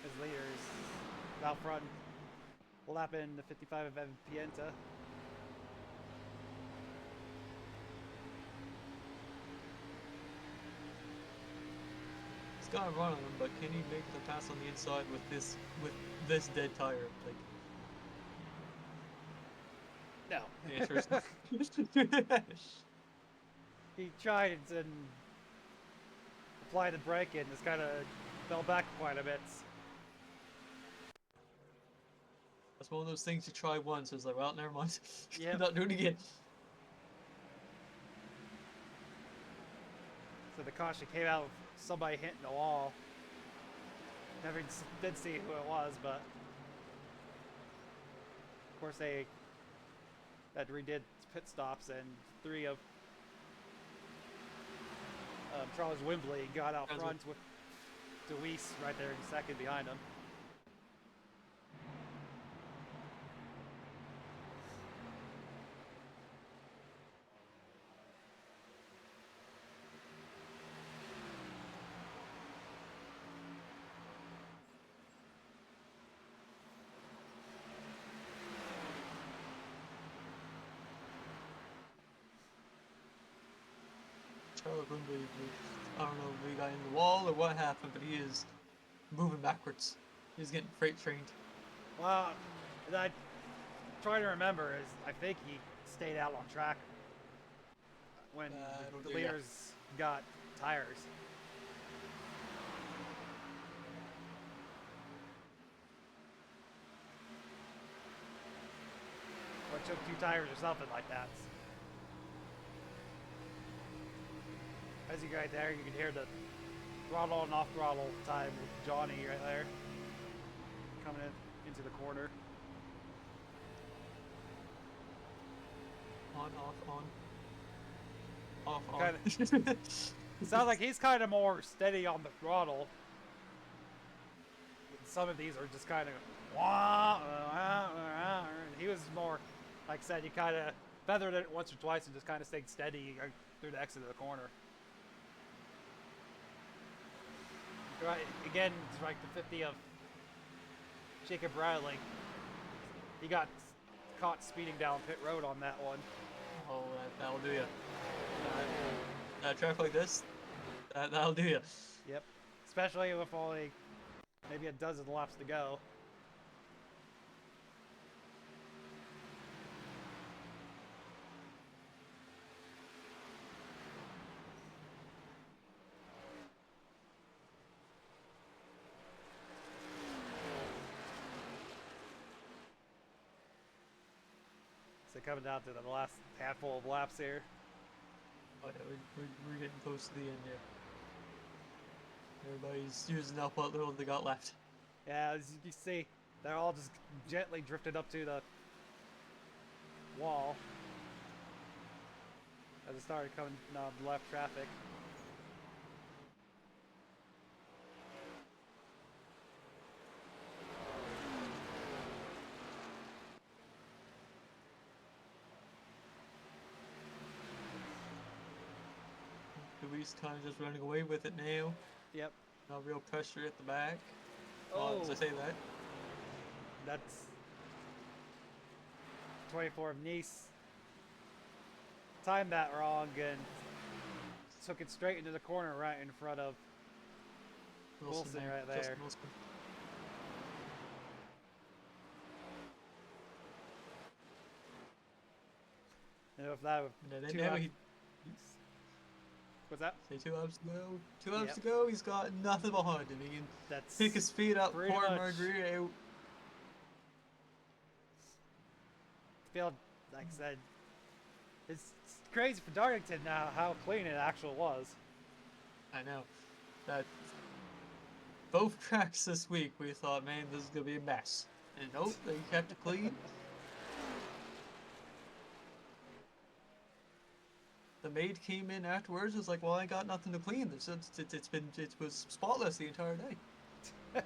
His leaders out front, lapping the 55 of Evan Pienta. He's got a run on him, but can he make the pass on the inside with this dead tire? Like, No. the answer is no. he tried and applied the brake and just kind of fell back quite a bit. That's one of those things you try once. It's like, well, never mind. Yep. Not doing it again. So the caution came out with somebody hitting the wall. Never did see who it was, but of course they that redid pit stops, and 3 of Charles Wimbley got out front with Deweese right there in second behind him. Charles Wimbley, I don't know if he got in the wall or what happened, but he is moving backwards. He's getting freight trained. Well, I trying to remember is I think he stayed out on track when the leaders got tires. Or took 2 tires or something like that. As you go right there, you can hear the throttle and off throttle time with Johnny right there. Coming into the corner. On, off, on. Sounds like he's kind of more steady on the throttle. Some of these are just kind of he was more, like I said, he kind of feathered it once or twice and just kind of stayed steady through the exit of the corner. Right, again, it's like the 50 of Jacob Bradley. He got caught speeding down pit road on that one. Oh, that'll do ya. Traffic like this, that'll do ya. Yep. Especially with only maybe a dozen laps to go. So coming down to the last handful of laps here. Oh yeah, we're getting close to the end here. Everybody's using up what little they got left. Yeah, as you see, they're all just gently drifted up to the wall as it started coming left traffic. Louise kind of just running away with it now. Yep. No real pressure at the back. Oh, as I say that. That's 24 of Nice. Timed that wrong and took it straight into the corner right in front of Wilson right there. And if that what's that? Say 2 laps to go. 2 laps to go. He's got nothing behind him. He can pick his speed up. Poor Marguerite out. Feel like I said, it's crazy for Darlington now how clean it actually was. I know. That both tracks this week we thought, man, this is gonna be a mess, and nope, they kept it clean. The maid came in afterwards. Was like, "Well, I got nothing to clean. It was spotless the entire day." As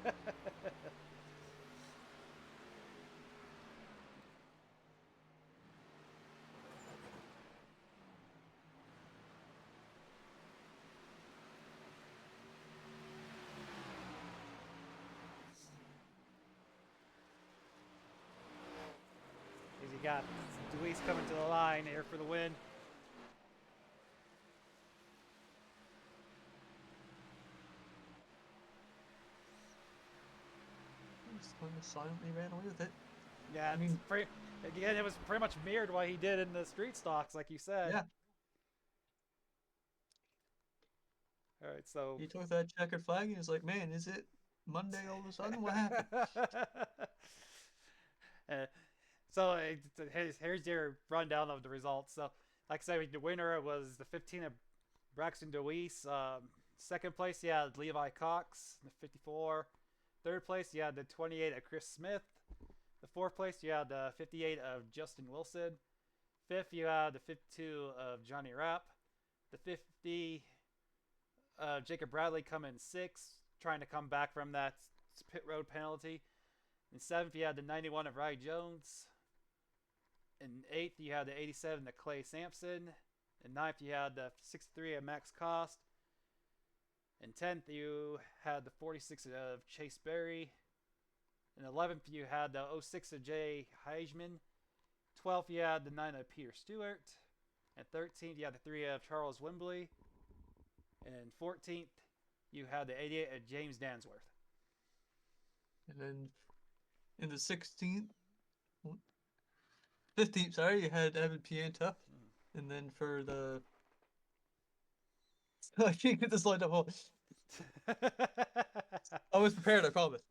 you got Deweese coming to the line here for the win. Silently ran away with it. Yeah, I mean, again, it was pretty much mirrored what he did in the street stocks, like you said. Yeah. All right, so He took that checkered flag and he was like, "Man, is it Monday all of a sudden? What happened?" uh, here's your rundown of the results. So, like I said, the winner was the 15 of Braxton DeWeese. Second place, you had Levi Cox, the 54. Third place, you had the 28 of Chris Smith. The fourth place, you had the 58 of Justin Wilson. Fifth, you had the 52 of Johnny Rapp. The 50 Jacob Bradley come in sixth, trying to come back from that pit road penalty. In seventh, you had the 91 of Ry Jones. In eighth, you had the 87 of Clay Sampson. In ninth, you had the 63 of Max Cost. In 10th, you had the 46 of Chase Berry. In 11th, you had the 06 of Jay Heisman. 12th, you had the 9 of Peter Stewart. And 13th, you had the 3 of Charles Wembley. And 14th, you had the 88 of James Dansworth. And then in the 15th, sorry, you had Evan Pienta. And then for the... I can't get this lined up well. I was prepared, I promise.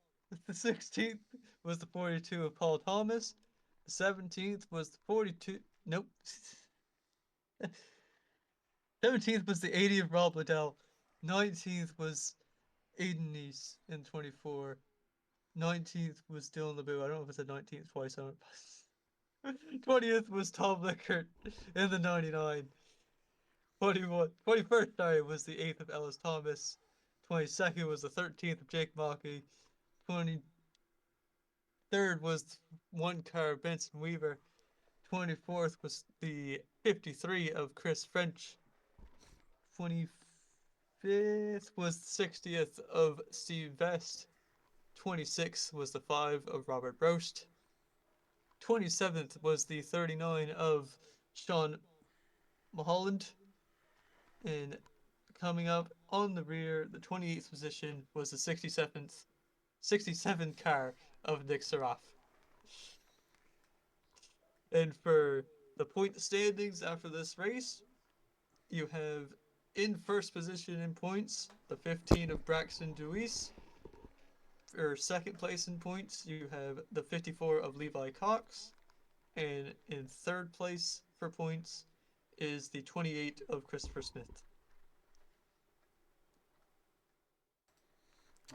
The 16th was the 42 of Paul Thomas. The 17th was the 42... Nope. 17th was the 80 of Rob Liddell. 19th was Aiden Neese in 24. 19th was Dylan LeBeau. I don't know if I said 19th twice. 20th was Tom Lickert in the 99. 21st, sorry, was the 8th of Ellis Thomas. 22nd was the 13th of Jake Mockey. 23rd was one car Benson Weaver. 24th was the 53 of Chris French. 25th was the 60th of Steve Vest. 26th was the 5 of Robert Roast. 27th was the 39 of Sean Mulholland. And coming up on the rear, the 28th position was the 67th car of Nick Seraf. And for the point standings after this race, you have in first position in points the 15 of Braxton Deweese. For second place in points, you have the 54 of Levi Cox. And in third place for points is the 28 of Christopher Smith.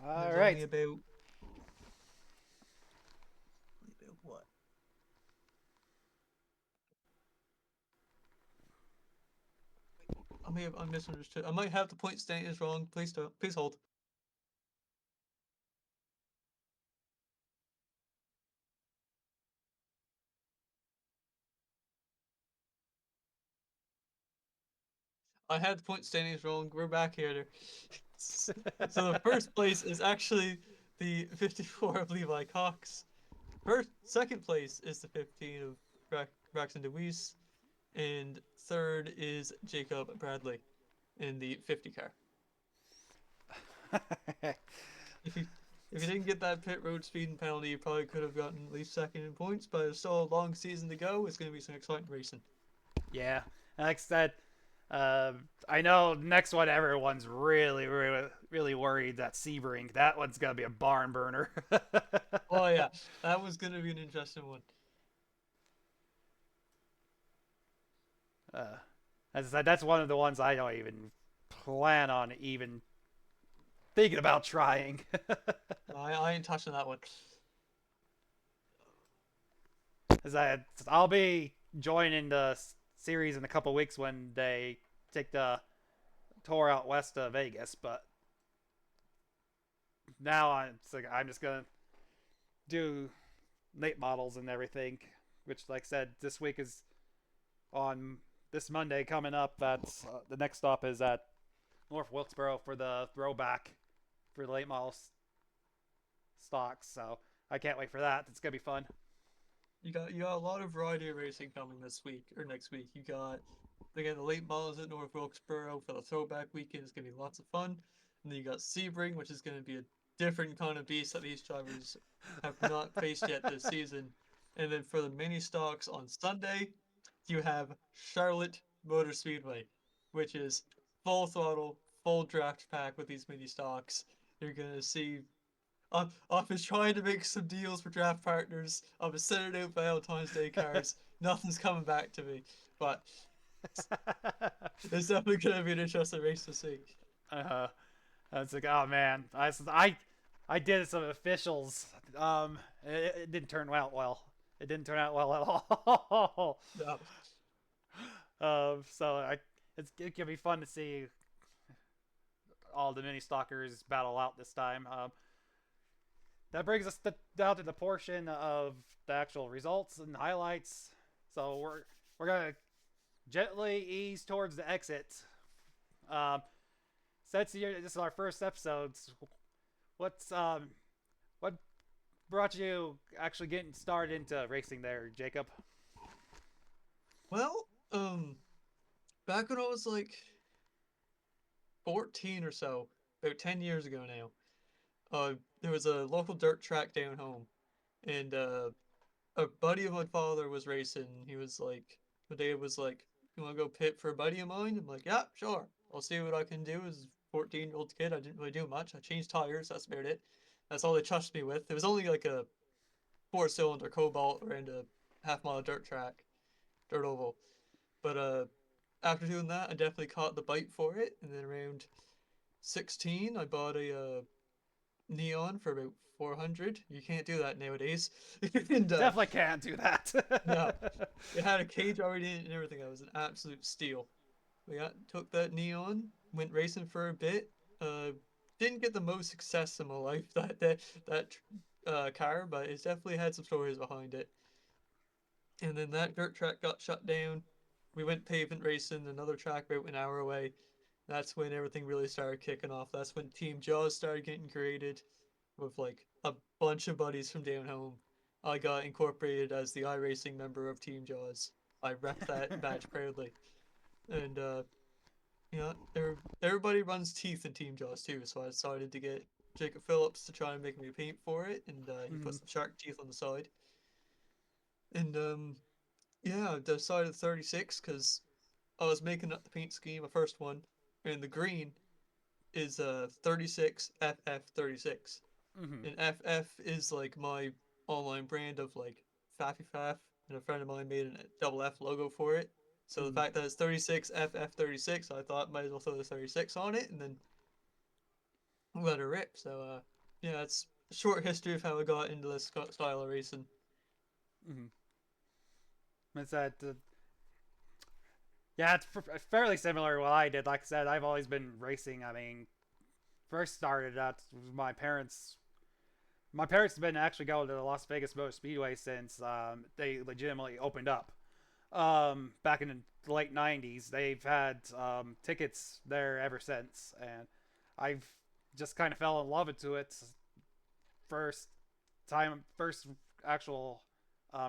All right. Only about what? I may have misunderstood. I might have the point standings wrong. Please don't. Please hold. I had the point standings wrong. We're back here. So the first place is actually the 54 of Levi Cox. Second place is the 15 of Braxton DeWeese. And third is Jacob Bradley in the 50 car. If you didn't get that pit road speeding penalty, you probably could have gotten at least second in points, but there's still a long season to go. It's going to be some exciting racing. Yeah, like I said, I know next one everyone's really worried that Sebring. That one's gonna be a barn burner. Oh yeah, that was going to be an interesting one. As I said, that's one of the ones I don't even plan on even thinking about trying. I ain't touching that one. As I'll be joining the series in a couple weeks when they take the tour out west of Vegas, but now I'm just gonna do late models and everything, which, like I said, this week is on this Monday coming up. That's the next stop is at North Wilkesboro for the throwback for the late model stocks. So I can't wait for that. It's gonna be fun. You got a lot of variety of racing coming this week or next week. You got again the late models at North Wilkesboro for the throwback weekend. It's gonna be lots of fun. And then you got Sebring, which is gonna be a different kind of beast that these drivers have not faced yet this season. And then for the mini stocks on Sunday, you have Charlotte Motor Speedway, which is full throttle, full draft pack with these mini stocks. You're gonna see. I've been trying to make some deals for draft partners. I've been sending out Valentine's Day cards. Nothing's coming back to me, but it's definitely gonna be an interesting race to see. uh, I was like, oh man, I did some officials. It didn't turn out well. It didn't turn out well at all. No. So it can be fun to see all the mini stalkers battle out this time. That brings us down to the portion of the actual results and highlights. So we're gonna gently ease towards the exit. Um, since this is our first episode, what brought you actually getting started into racing there, Jacob? Well, back when I was like 14 or so, about 10 years ago now, there was a local dirt track down home, and a buddy of my father was racing. He was like, my dad was like, "You want to go pit for a buddy of mine?" I'm like, "Yeah, sure. I'll see what I can do." As a 14-year-old kid, I didn't really do much. I changed tires. That's about it. That's all they trusted me with. It was only like a four-cylinder Cobalt around a half-mile dirt track, dirt oval. But after doing that, I definitely caught the bite for it. And then around 16, I bought a Neon for about 400. You can't do that nowadays. and Definitely can't do that. no, it had a cage already in it and everything. That was an absolute steal. Took that Neon, went racing for a bit. Uh, didn't get the most success in my life that car, but it's definitely had some stories behind it. And then that dirt track got shut down. We went pavement racing, another track about an hour away. That's when everything really started kicking off. That's when Team Jaws started getting created with like a bunch of buddies from down home. I got incorporated as the iRacing member of Team Jaws. I rep that badge proudly. And everybody runs teeth in Team Jaws too, so I decided to get Jacob Phillips to try and make me paint for it, and he put some shark teeth on the side. And yeah, I decided 36 because I was making up the paint scheme, a first one, and the green is 36 FF36. Mm-hmm. And FF is like my online brand of like Faffy Faff, and a friend of mine made a double F logo for it. So the fact that it's 36 FF36, I thought might as well throw the 36 on it and then let it rip. So yeah, it's a short history of how I got into this style of racing. Mm-hmm. It's that. Yeah, it's fairly similar to what I did. Like I said, I've always been racing. I mean, first started out with my parents. My parents have been actually going to the Las Vegas Motor Speedway since they legitimately opened up. Back in the late '90s, they've had tickets there ever since, and I've just kind of fell in love into it. First first actual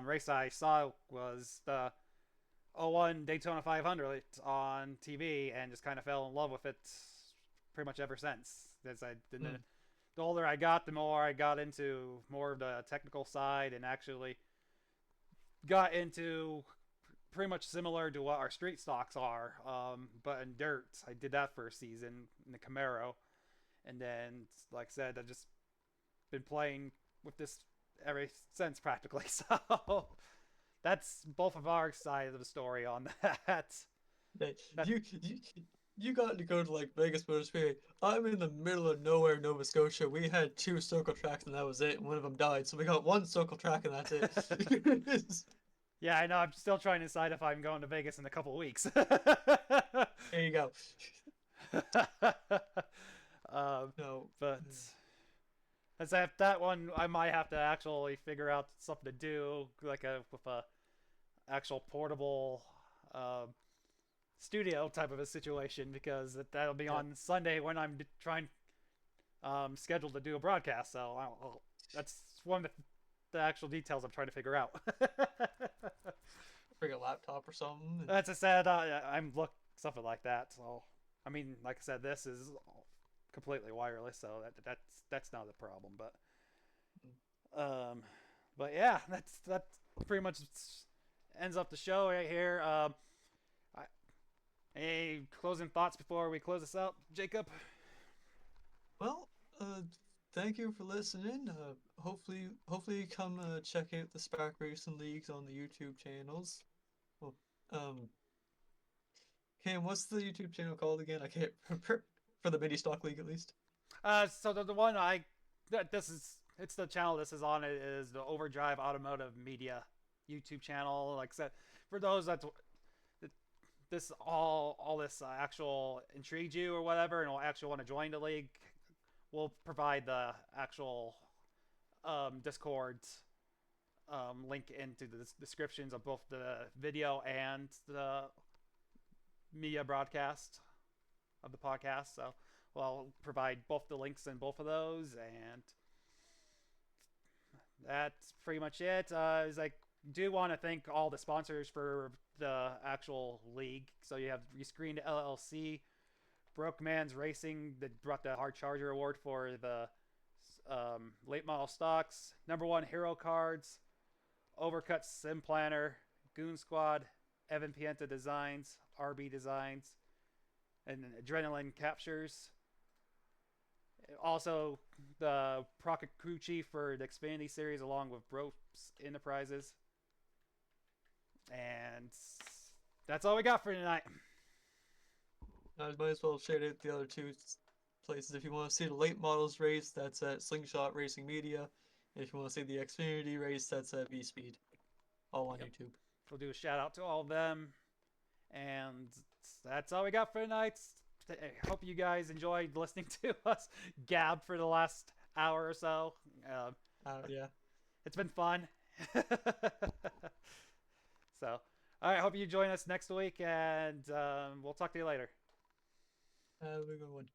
race I saw was the '01 Daytona 500 on TV, and just kind of fell in love with it pretty much ever since. As the older I got, the more I got into more of the technical side, and actually got into pretty much similar to what our street stocks are, but in dirt. I did that for a season in the Camaro, and then, like I said, I've just been playing with this ever since practically. So that's both of our sides of the story on that. Hey, you got to go to like Vegas Motor Speedway. I'm in the middle of nowhere, Nova Scotia. We had two circle tracks and that was it. And one of them died, so we got one circle track and that's it. Yeah, I know. I'm still trying to decide if I'm going to Vegas in a couple of weeks. There you go. No. But as that one, I might have to actually figure out something to do, like with a actual portable studio type of a situation, because that'll be on Sunday when I'm trying scheduled to do a broadcast. So that's one of the actual details I'm trying to figure out. Bring a laptop or something. That's a sad. I'm something like that. So I mean, like I said, this is completely wireless, so that's not a problem. But yeah, that pretty much ends up the show right here. Any closing thoughts before we close this out, Jacob? Well, thank you for listening. Hopefully you come check out the Spark Racing Leagues on the YouTube channels. Well, um, Cam, what's the YouTube channel called again? I can't remember. For the Mini Stock League, at least. So the one it's the channel this is on. It is the Overdrive Automotive Media YouTube channel. Like I said, for those that this all this actual intrigued you or whatever, and will actually want to join the league, we'll provide the actual Discord link into the descriptions of both the video and the media broadcast of the podcast. So we'll provide both the links in both of those, and that's pretty much it. Is like do want to thank all the sponsors for the actual league. So you have Rescreened LLC, Broke Man's Racing that brought the Hard Charger Award for the late model stocks, number one Hero Cards, Overcut Sim Planner, Goon Squad, Evan Pienta Designs, RB Designs, and Adrenaline Captures. Also, the Rocket Crew Chief for the Xfinity Series, along with Ropes Enterprises. And that's all we got for tonight. I might as well shout out the other two places. If you want to see the late models race, that's at Slingshot Racing Media. And if you want to see the Xfinity race, that's at V Speed. All on YouTube. We'll do a shout out to all of them. And that's all we got for tonight. I hope you guys enjoyed listening to us gab for the last hour or so. Yeah. It's been fun. So, all right. Hope you join us next week, and we'll talk to you later. Have a good one.